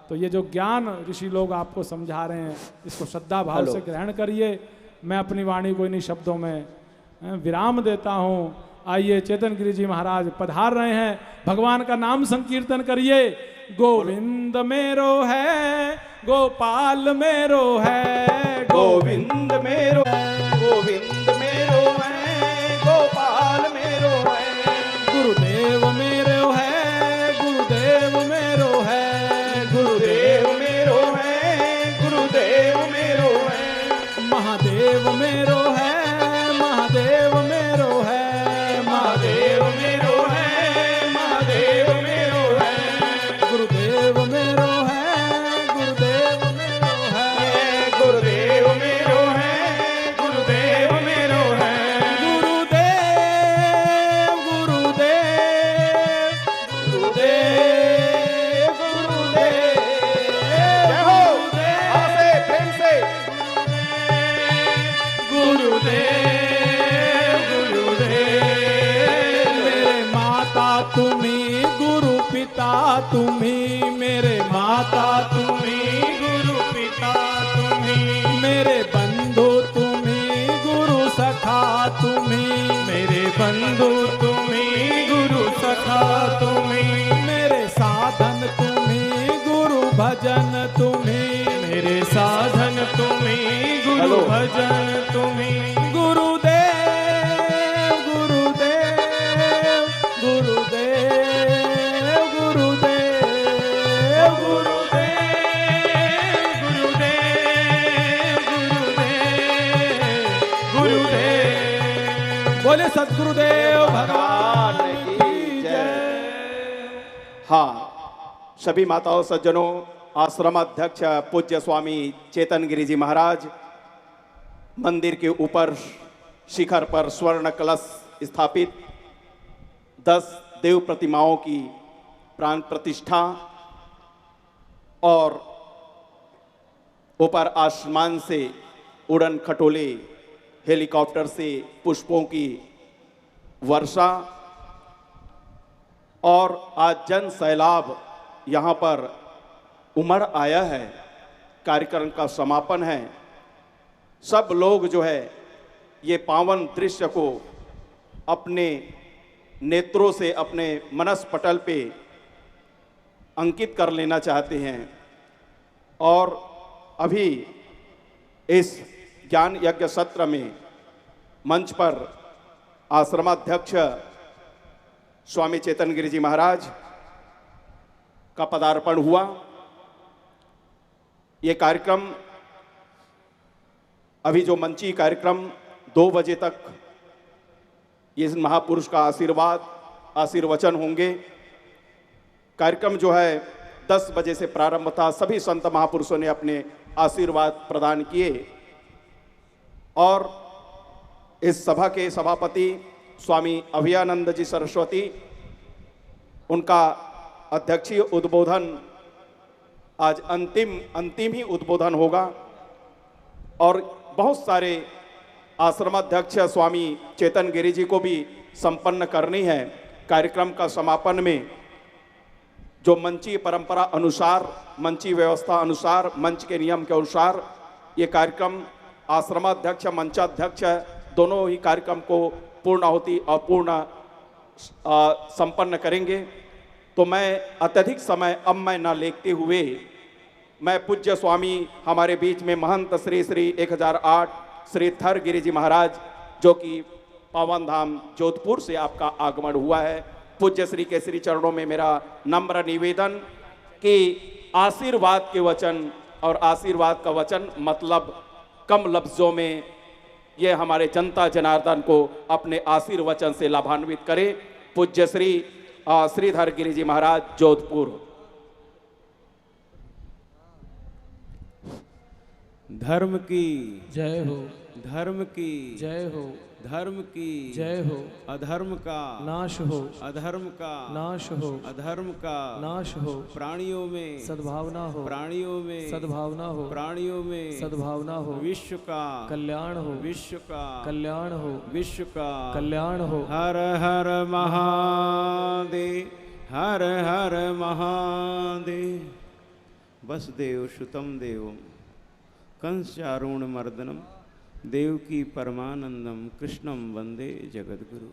[SPEAKER 4] तो ये जो ज्ञान ऋषि लोग आपको समझा रहे हैं, इसको श्रद्धा भाव से ग्रहण करिए। मैं अपनी वाणी को इन्हीं शब्दों में विराम देता हूँ। आइए, चेतन गिरि जी महाराज पधार रहे हैं, भगवान का नाम संकीर्तन करिए। गोविंद मेरो है, गोपाल मेरो है,
[SPEAKER 3] गोविंद मेरो, गोविंद मेरो है, गोपाल मेरो है,
[SPEAKER 4] गुरुदेव मेरो है, गुरुदेव मेरो है,
[SPEAKER 3] गुरुदेव मेरो है, गुरुदेव मेरो है,
[SPEAKER 4] महादेव मेरो है, महादेव मेरो है,
[SPEAKER 3] महादेव मेरो है, महादेव मेरो है,
[SPEAKER 4] गुरुदेव मेरो है, गुरुदेव मेरो है,
[SPEAKER 3] गुरुदेव मेरो है, गुरुदेव मेरो है,
[SPEAKER 4] गुरुदेव गुरुदेव गुरुदेव गुरुदेव।
[SPEAKER 3] जय हो, आसे प्रेम से,
[SPEAKER 4] गुरुदेव गुरुदेव। मेरे माता तुम्ही, गुरु पिता तुम्ही, मेरे माता तुम्ही, गुरु पिता तुम्ही, मेरे बंधु तुम्ही, गुरु सखा तुम्ही, मेरे बंधु तुम्ही, गुरु सखा तुम्ही, मेरे साधन तुम्ही, गुरु भजन तुम्ही, मेरे साधन तुम्ही,
[SPEAKER 1] भजन तुम्ही
[SPEAKER 4] गुरुदेव गुरुदेव गुरुदेव गुरुदेव
[SPEAKER 1] गुरुदेव गुरुदेव गुरुदेव गुरुदेव।
[SPEAKER 4] बोले सद्गुरुदेव भगवान की जय।
[SPEAKER 3] हाँ, सभी माताओं सज्जनों, आश्रमाध्यक्ष पूज्य स्वामी चेतन गिरि जी महाराज मंदिर के ऊपर शिखर पर स्वर्ण कलश स्थापित 10 देव प्रतिमाओं की प्राण प्रतिष्ठा और ऊपर आसमान से उड़न खटोले हेलीकॉप्टर से पुष्पों की वर्षा और आज जन सैलाब यहाँ पर उमड़ आया है। कार्यक्रम का समापन है। सब लोग जो है ये पावन दृश्य को अपने नेत्रों से अपने मनस पटल पे अंकित कर लेना चाहते हैं और अभी इस ज्ञान यज्ञ सत्र में मंच पर आश्रमाध्यक्ष स्वामी चेतन गिरि जी महाराज का पदार्पण हुआ। ये कार्यक्रम अभी जो मंची कार्यक्रम 2 बजे तक ये महापुरुष का आशीर्वचन होंगे। कार्यक्रम जो है 10 बजे से प्रारंभ था। सभी संत महापुरुषों ने अपने आशीर्वाद प्रदान किए और इस सभा के सभापति स्वामी अभयानंद जी सरस्वती, उनका अध्यक्षीय उद्बोधन आज अंतिम ही उद्बोधन होगा और बहुत सारे आश्रमाध्यक्ष स्वामी चेतन गिरि जी को भी संपन्न करनी है। कार्यक्रम का समापन में जो मंची परंपरा अनुसार, मंची व्यवस्था अनुसार, मंच के नियम के अनुसार ये कार्यक्रम आश्रमाध्यक्ष मंचाध्यक्ष दोनों ही कार्यक्रम को पूर्णाहुति और पूर्ण संपन्न करेंगे। तो मैं अत्यधिक समय अब मैं न लेते हुए मैं पूज्य स्वामी हमारे बीच में महंत श्री 1008 श्री थर गिरि जी महाराज, जो कि पावन धाम जोधपुर से आपका आगमन हुआ है, पूज्य श्री के श्री चरणों में मेरा नम्र निवेदन कि आशीर्वाद के वचन और आशीर्वाद का वचन मतलब कम लफ्जों में ये हमारे जनता जनार्दन को अपने आशीर्वचन से लाभान्वित करें। पूज्य श्री श्रीधर गिरि जी महाराज जोधपुर।
[SPEAKER 1] धर्म की
[SPEAKER 4] जय हो,
[SPEAKER 1] धर्म की
[SPEAKER 4] जय हो,
[SPEAKER 1] धर्म की
[SPEAKER 4] जय हो,
[SPEAKER 1] अधर्म का
[SPEAKER 4] नाश हो,
[SPEAKER 1] अधर्म का
[SPEAKER 4] नाश हो,
[SPEAKER 1] अधर्म का
[SPEAKER 4] नाश हो,
[SPEAKER 1] प्राणियों में
[SPEAKER 4] सद्भावना हो,
[SPEAKER 1] प्राणियों में
[SPEAKER 4] सद्भावना हो,
[SPEAKER 1] प्राणियों में
[SPEAKER 4] सद्भावना हो,
[SPEAKER 1] विश्व का
[SPEAKER 4] कल्याण हो,
[SPEAKER 1] विश्व का
[SPEAKER 4] कल्याण हो,
[SPEAKER 1] विश्व का
[SPEAKER 4] कल्याण हो।
[SPEAKER 1] हर हर महादेव, हर हर महादेव। वसुदेव सुतं देवम कंसचारूण मर्दनम देवकी परमानंदम कृष्णम वंदे जगद्गुरु।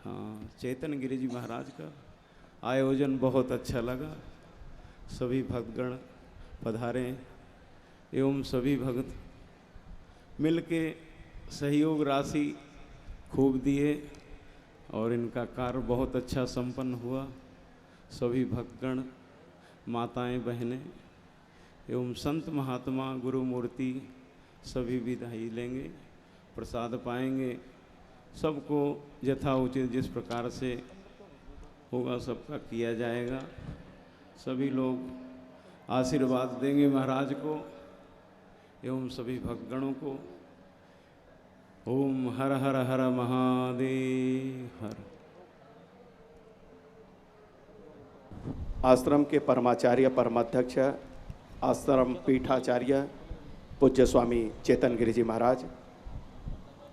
[SPEAKER 1] हाँ, चेतन गिरि जी महाराज का आयोजन बहुत अच्छा लगा। सभी भक्तगण पधारे एवं सभी भक्त मिलके सहयोग राशि खूब दिए और इनका कार्य बहुत अच्छा संपन्न हुआ। सभी भक्तगण, माताएं, बहनें एवं संत महात्मा गुरु मूर्ति सभी विदाई लेंगे, प्रसाद पाएंगे। सबको यथा उचित जिस प्रकार से होगा सबका किया जाएगा। सभी लोग आशीर्वाद देंगे महाराज को एवं सभी भक्तगणों को। ओम हर हर हर महादेव हर।
[SPEAKER 3] आश्रम के परमाचार्य परमाध्यक्ष आश्रम पीठाचार्य पूज्य स्वामी चेतन गिरि जी महाराज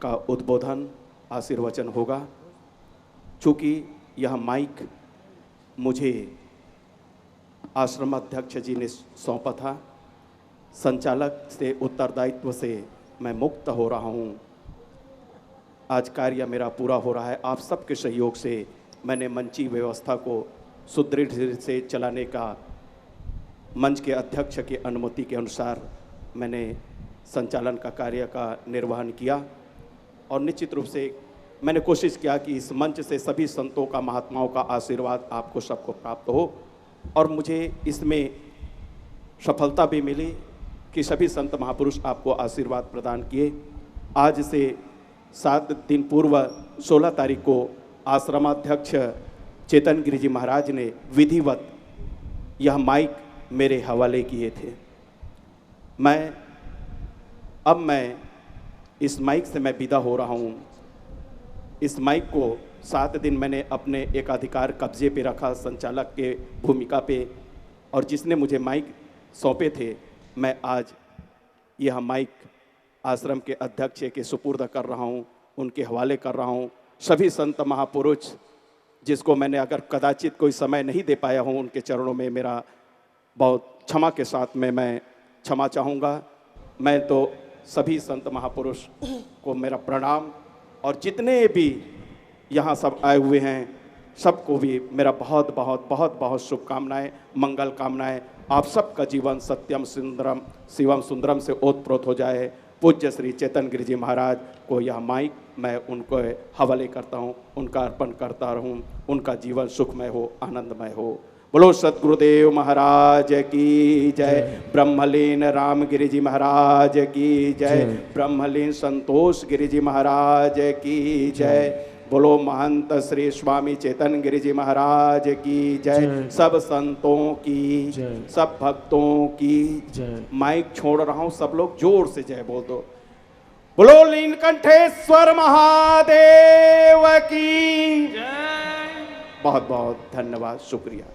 [SPEAKER 3] का उद्बोधन आशीर्वचन होगा। चूँकि यह माइक मुझे आश्रम अध्यक्ष जी ने सौंपा था, संचालक से उत्तरदायित्व से मैं मुक्त हो रहा हूँ। आज कार्य मेरा पूरा हो रहा है। आप सबके सहयोग से मैंने मंची व्यवस्था को सुदृढ़ से चलाने का मंच के अध्यक्ष की अनुमति के अनुसार मैंने संचालन का कार्य का निर्वहन किया। और निश्चित रूप से मैंने कोशिश किया कि इस मंच से सभी संतों का, महात्माओं का आशीर्वाद आपको सबको प्राप्त हो। और मुझे इसमें सफलता भी मिली कि सभी संत महापुरुष आपको आशीर्वाद प्रदान किए। आज से 7 दिन पूर्व 16 तारीख को आश्रमाध्यक्ष चेतन गिरि जी महाराज ने विधिवत यह माइक मेरे हवाले किए थे। अब मैं इस माइक से मैं विदा हो रहा हूँ। इस माइक को 7 दिन मैंने अपने एकाधिकार कब्जे पे रखा, संचालक के भूमिका पे, और जिसने मुझे माइक सौंपे थे, मैं आज यह माइक आश्रम के अध्यक्ष के सुपुर्द कर रहा हूँ, उनके हवाले कर रहा हूँ। सभी संत महापुरुष जिसको मैंने अगर कदाचित कोई समय नहीं दे पाया हूँ, उनके चरणों में मेरा बहुत क्षमा के साथ में मैं क्षमा चाहूँगा। मैं तो सभी संत महापुरुष को मेरा प्रणाम, और जितने भी यहाँ सब आए हुए हैं सबको भी मेरा बहुत बहुत बहुत बहुत शुभकामनाएं, मंगल कामनाएं। आप सबका जीवन सत्यम सुंदरम शिवम सुंदरम से ओतप्रोत हो जाए। पूज्य श्री चेतन गिरि जी महाराज को यह माइक मैं उनको हवाले करता हूँ, उनका अर्पण करता रहूँ। उनका जीवन सुखमय हो, आनंदमय हो। बोलो सतगुरुदेव महाराज की जय। ब्रह्मलीन राम गिरि जी महाराज की जय। ब्रह्मलीन संतोष गिरि जी महाराज की जय। बोलो महंत श्री स्वामी चेतन गिरि जी महाराज की जय। सब संतों की, सब भक्तों की। माइक छोड़ रहा हूं, सब लोग जोर से जय बोल दो। बोलो नीलकंठेश्वर महादेव की जय। बहुत बहुत धन्यवाद, शुक्रिया।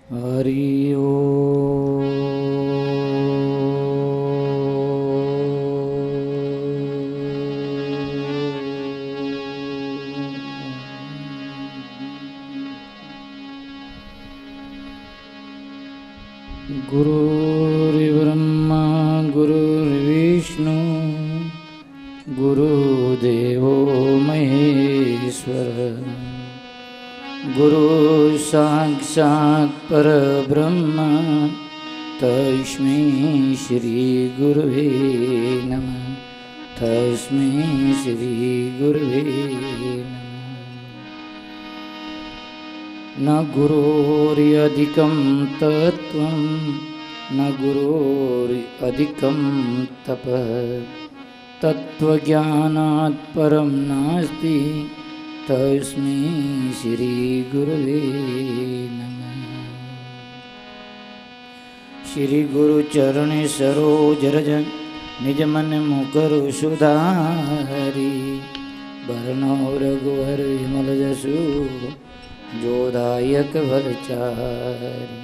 [SPEAKER 5] हरि ओम। गुरुर्ब्रह्मा गुरुर्विष्णु गुरुदेवो महेश्वर। गुरु साक्षात् परब्रह्म तस्मै श्री गुरुवे नमः। तस्मै श्री गुरुवे नमः। न गुरोर्यधिकं तत्त्वं न गुरोरधिकं तपः। तत्त्वज्ञानात् परं नास्ति तस्मै श्री गुरुवे नमः। श्री गुरु चरण सरोज रज निज मन मुकुर सुधारी। वरणो रघुवर विमल जसु जोदायक फलचारी।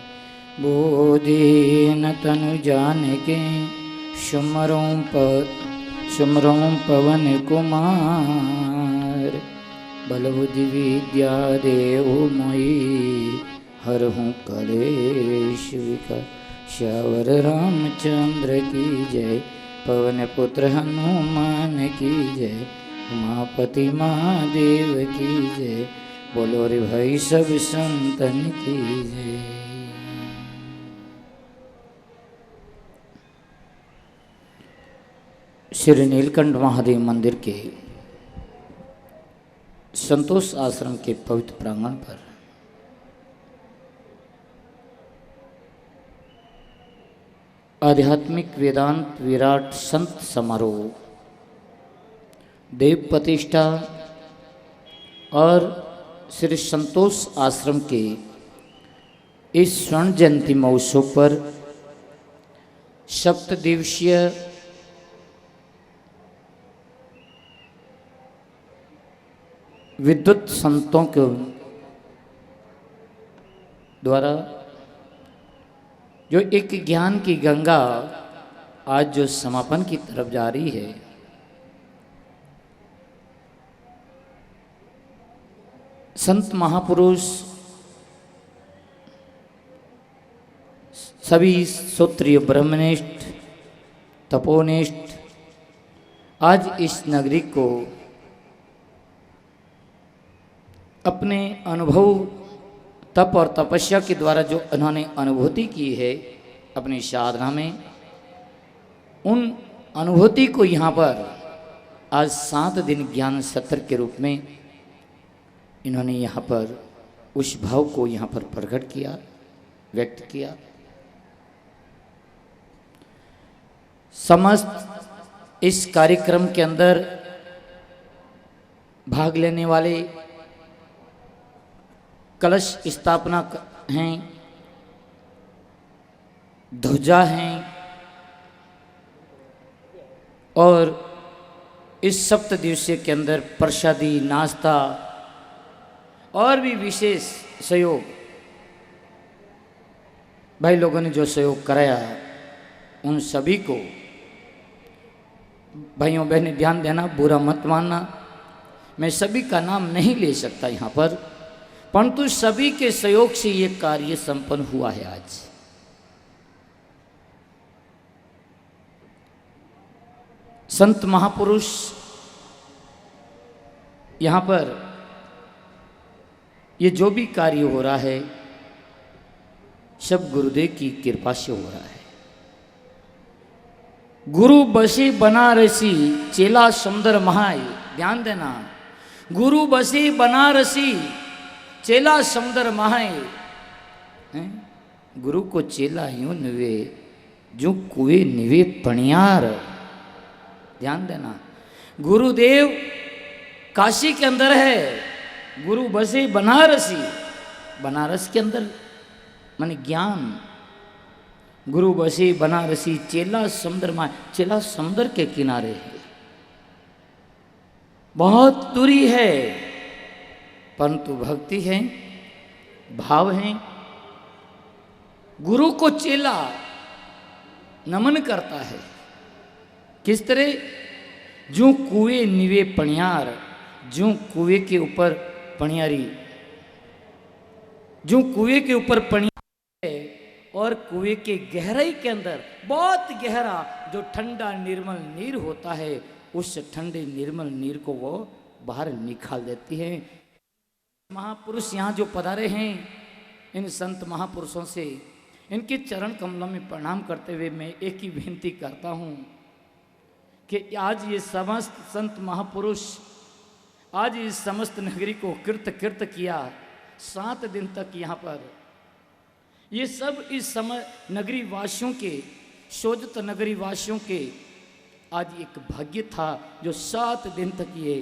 [SPEAKER 5] बोधीन तनु जानिके सुमरों पवन कुमार। बल बुद्धि विद्या देवो मोहि हरहु कलेश विकार। श्यावर रामचंद्र की जय। पवन पुत्र हनुमान की जय। उमापति महादेव की जय। बोलो रे भाई सब संतन की जय। श्री नीलकंठ महादेव मंदिर के संतोष आश्रम के पवित्र प्रांगण पर आध्यात्मिक वेदांत विराट संत समारोह, देव प्रतिष्ठा और श्री संतोष आश्रम के इस स्वर्ण जयंती महोत्सव पर 7 दिवसीय विद्वत संतों के द्वारा जो एक ज्ञान की गंगा आज जो समापन की तरफ जा रही है, संत महापुरुष सभी सूत्रीय ब्रह्मनिष्ठ तपोनिष्ठ आज इस नगरी को अपने अनुभव तप और तपस्या के द्वारा जो उन्होंने अनुभूति की है, अपनी साधना में उन अनुभूति को यहाँ पर आज 7 दिन ज्ञान सत्र के रूप में इन्होंने यहाँ पर उस भाव को यहाँ पर प्रकट किया, व्यक्त किया। समस्त इस कार्यक्रम के अंदर भाग लेने वाले कलश स्थापना हैं, ध्वजा हैं और इस सप्त दिवसीय के अंदर प्रसादी, नाश्ता और भी विशेष सहयोग भाई लोगों ने जो सहयोग कराया, उन सभी को भाइयों बहनें ध्यान देना, बुरा मत मानना। मैं सभी का नाम नहीं ले सकता यहाँ पर, परंतु सभी के सहयोग से ये कार्य संपन्न हुआ है। आज संत महापुरुष यहाँ पर ये जो भी कार्य हो रहा है सब गुरुदेव की कृपा से हो रहा है। गुरु बसी बनारसी चेला सुंदर महाय, ध्यान देना, गुरु बसी बनारसी चेला सुंदर महाय। गुरु को चेला यूं निवे जो कुएं निवे पणियार, ध्यान देना। गुरुदेव काशी के अंदर है, गुरु बसे बनारसी, बनारस के अंदर माने ज्ञान। गुरु बसे बनारसी चेला समुद्र में, चेला समुद्र के किनारे है, बहुत दूरी है, परंतु भक्ति है, भाव है। गुरु को चेला नमन करता है। किस तरह? जो कुएं निवे पणियार, जो कुएं के ऊपर पणियारी, जो कुएं के ऊपर पणियारी है और कुएं के गहराई के अंदर बहुत गहरा जो ठंडा निर्मल नीर होता है, उस ठंडे निर्मल नीर को वो बाहर निकाल देती है। महापुरुष यहाँ जो पधारे हैं, इन संत महापुरुषों से इनके चरण कमलों में प्रणाम करते हुए मैं एक ही विनती करता हूँ कि आज ये समस्त संत महापुरुष आज इस समस्त नगरी को कृत किया। 7 दिन तक यहाँ पर ये सब इस समय नगरी वासियों के, शोधित नगरी वासियों के आज एक भाग्य था जो 7 दिन तक ये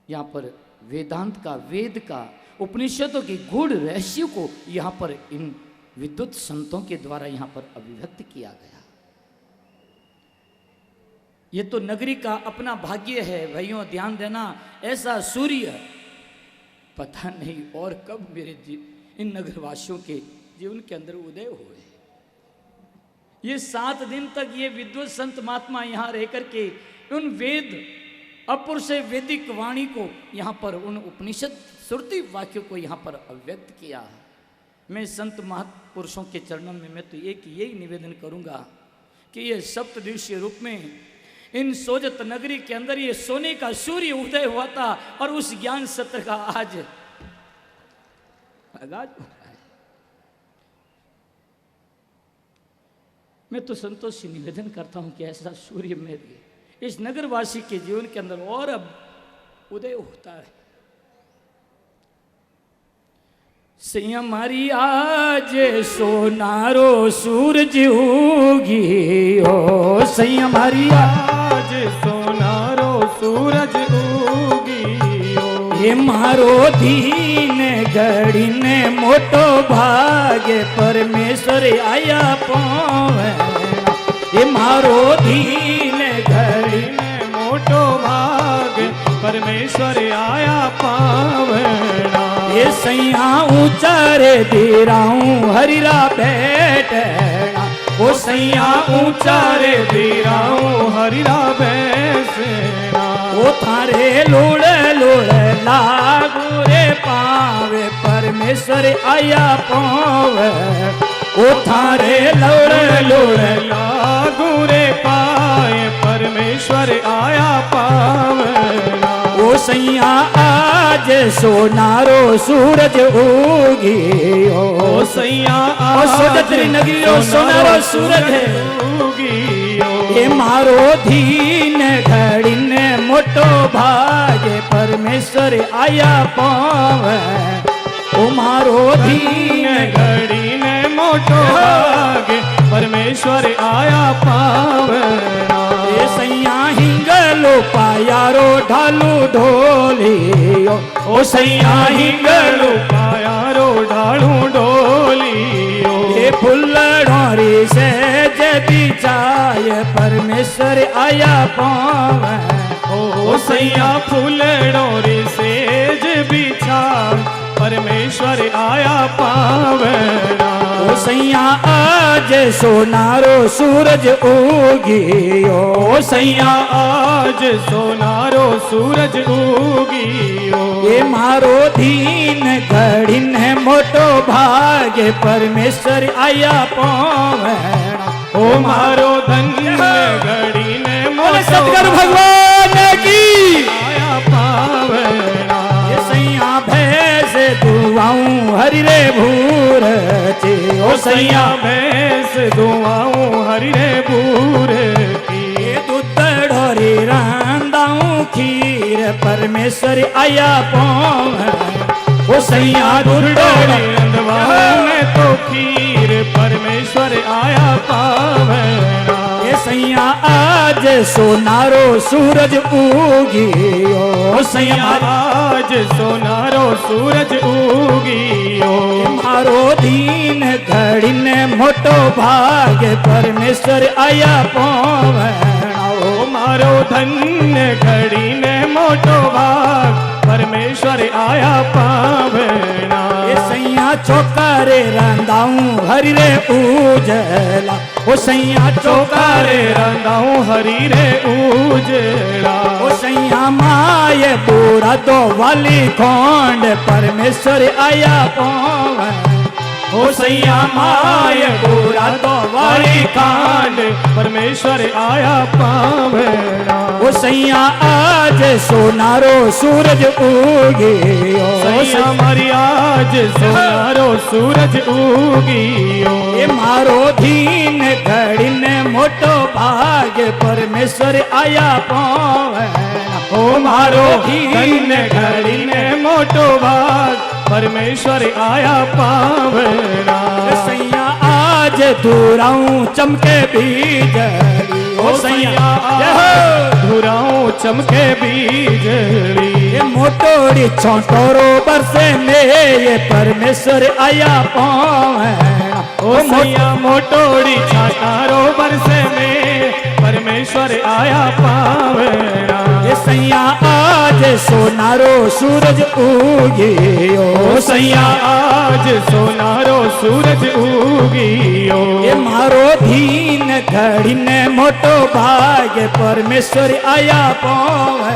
[SPEAKER 5] यहाँ पर वेदांत का, वेद का, उपनिषदों के गूढ़ रहस्यों को यहाँ पर इन विद्वत संतों के द्वारा यहाँ पर अभिव्यक्त किया गया। ये तो नगरी का अपना भाग्य है भाइयों, ध्यान देना। ऐसा सूर्य पता नहीं और कब मेरे इन नगरवासियों के जीवन के अंदर उदय हुए। ये 7 दिन तक ये विद्वत संत महात्मा यहाँ रह करके उन वेद अपुर से वैदिक वाणी को यहाँ पर, उन उपनिषद श्रुति वाक्यों को यहाँ पर अव्यक्त किया। मैं संत महापुरुषों के चरणों में मैं तो एक यही निवेदन करूँगा कि ये सप्त दिवसीय रूप में इन सोजत नगरी के अंदर ये सोने का सूर्य उदय हुआ था और उस ज्ञान सत्र का आज आगाज हो रहा है। मैं तो संतोष से निवेदन करता हूं कि ऐसा सूर्य मेरे इस नगरवासी के जीवन के अंदर और अब उदय होता है। सैया मारी आज सोनारो सूरज उगी हो, सैया मारी
[SPEAKER 1] आज सोनारो सूरज उगी हो।
[SPEAKER 5] ये मारो दीन घड़ी ने मोटो भागे परमेश्वर आया पावे। ये मारो दीन घड़ी
[SPEAKER 1] ने मोटो भाग परमेश्वर आया पावना।
[SPEAKER 5] ये सैया ऊंचा रे धीराऊं हरिरा बैठना, वो सैया ऊंचा रे
[SPEAKER 1] धीराऊं हरिरा बैसना।
[SPEAKER 5] वो थारे लोड़ लोड़ लागू रे पावे परमेश्वर आया पावे। वो थारे लोड़ लोड़
[SPEAKER 1] लागू रे पाए परमेश्वर आया पावना।
[SPEAKER 5] वो सैया आज सोनारो सूरज उगियो
[SPEAKER 1] ओ सैया
[SPEAKER 5] ओ सोजत्री नगरियो सोनारो सूरज है
[SPEAKER 1] उगियो
[SPEAKER 5] ये मारो धीन घड़ी ने मोटो भागे परमेश्वर आया पावे ओ मारो धीन
[SPEAKER 1] घड़ी ने मोटो भागे परमेश्वर आया पावना
[SPEAKER 5] ये सैया हिंगलो पायारो ढालू ढोलियो
[SPEAKER 1] ओ सैया हिंगलो पायारो ढालू ढोलियो
[SPEAKER 5] ये फुल्लड़ोरी से जदी चाय परमेश्वर आया पावे
[SPEAKER 1] ओ सैया फूल डोरी सेज बिछा परमेश्वर आया पावना
[SPEAKER 5] ओ सैया आज सोनारो सूरज उगियो
[SPEAKER 1] ओ सैया आज सोनारो सूरज उगियो
[SPEAKER 5] ये मारो दीन घड़ी ने मोटो भागे परमेश्वर आया पावे
[SPEAKER 1] ओ मारो धन्य घड़ी ने मोटो
[SPEAKER 5] सतगुरु भगवान की
[SPEAKER 1] आया पावना
[SPEAKER 5] ये सैया भैंस दुआऊं हरि रे भूर
[SPEAKER 1] ओ सैया भैंस दुआऊं हरि रे बूर की
[SPEAKER 5] ये दूध ढोरी रांदाऊं खीर परमेश्वर आया पावे ओ सैया दूध
[SPEAKER 1] डोरी रंधवाऊं मैं तो खीर परमेश्वर आया पावना
[SPEAKER 5] ये सैया आज सोनारो सूरज उगियो
[SPEAKER 1] ओ सैया आज सोनारो सूरज उगियो
[SPEAKER 5] मारो दीन घड़ी ने मोटो भागे परमेश्वर आया पावे
[SPEAKER 1] ओ मारो धन्य घड़ी ने मोटो भाग परमेश्वर आया पावना
[SPEAKER 5] ये सैया चौकारे रंदाऊं हरि रे उजला ओ सैया
[SPEAKER 1] चौकारे रंदाऊं हरि रे उजला
[SPEAKER 5] ओ सैया माये पूरा दो वाली खोंड परमेश्वर आया पावे
[SPEAKER 1] ओ सैया माय पूरा तो वाली कांड परमेश्वर आया पावना
[SPEAKER 5] ओ सैया आज सोनारो सूरज उगियो
[SPEAKER 1] सैया मारी आज सोनारो सूरज उगियो
[SPEAKER 5] ये मारो धीन घड़ी ने मोटो भाग्य परमेश्वर आया पावे
[SPEAKER 1] ओ मारो धन्य घड़ी ने मोटो भाग परमेश्वर आया पावना
[SPEAKER 5] सैया आज दूराऊं चमके बीजली
[SPEAKER 1] ओ सैया धुराऊं चमके बीजली
[SPEAKER 5] ये मोटोड़ी छोटोरो बरसे में ये परमेश्वर आया पावे
[SPEAKER 1] ओ सैया मोटोड़ी छातारो बरसे में परमेश्वर आया पावना
[SPEAKER 5] ये सैया आज सोनारो सूरज उगियो
[SPEAKER 1] ओ सैया आज सोनारो सूरज उगियो
[SPEAKER 5] ये मारो धीन घड़ी ने मोटो भाग्य परमेश्वर आया पावे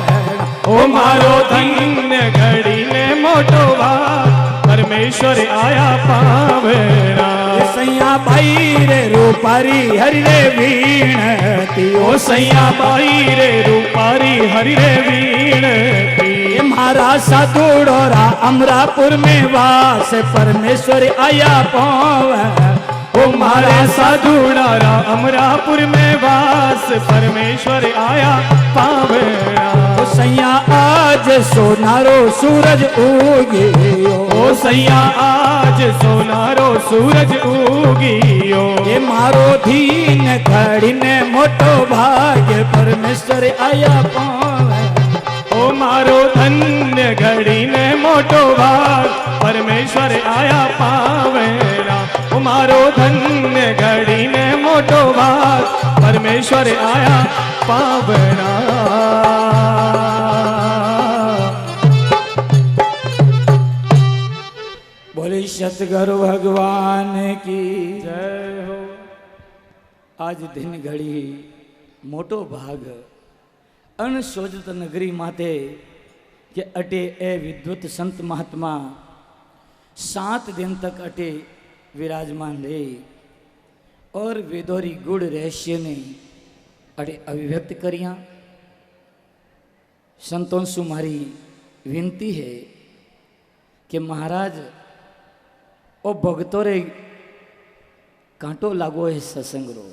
[SPEAKER 1] ओ मारो धन्य घड़ी ने मोटो भाग परमेश्वर आया पावना
[SPEAKER 5] ये सैया भाई रे रूपारी हरि रे वीणती
[SPEAKER 1] ओ सैया बाई रे रूपारी हरि रे वीणती
[SPEAKER 5] ये महाराज साधुड़ोरा अमरापुर में वास परमेश्वर आया पावे
[SPEAKER 1] ओ मारे साधुड़ारा अमरापुर में वास परमेश्वर आया पावना
[SPEAKER 5] ओ सैया आज सोनारो सूरज उगियो
[SPEAKER 1] ओ सैया आज सोनारो सूरज उगियो
[SPEAKER 5] ये मारो धीन घड़ी ने मोटो भाग्य परमेश्वर आया पावे
[SPEAKER 1] ओ मारो धन्य घड़ी ने मोटो भाग परमेश्वर आया पावना ओ मारो धन्य घड़ी ने मोटो भाग परमेश्वर आया पावना
[SPEAKER 5] बोले सतगुरु भगवान की
[SPEAKER 1] जय हो
[SPEAKER 5] आज दिन घड़ी मोटो भाग अनशोधित नगरी माते के अटे ए विद्वत संत महात्मा 7 दिन तक अटे विराजमान रहे और वेदोरी गुड़ रहस्य ने अटे अभिव्यक्त करिया संतों सुमारी विनती है कि महाराज ओ भगतों रे कांटो लागो है सत्संग रो।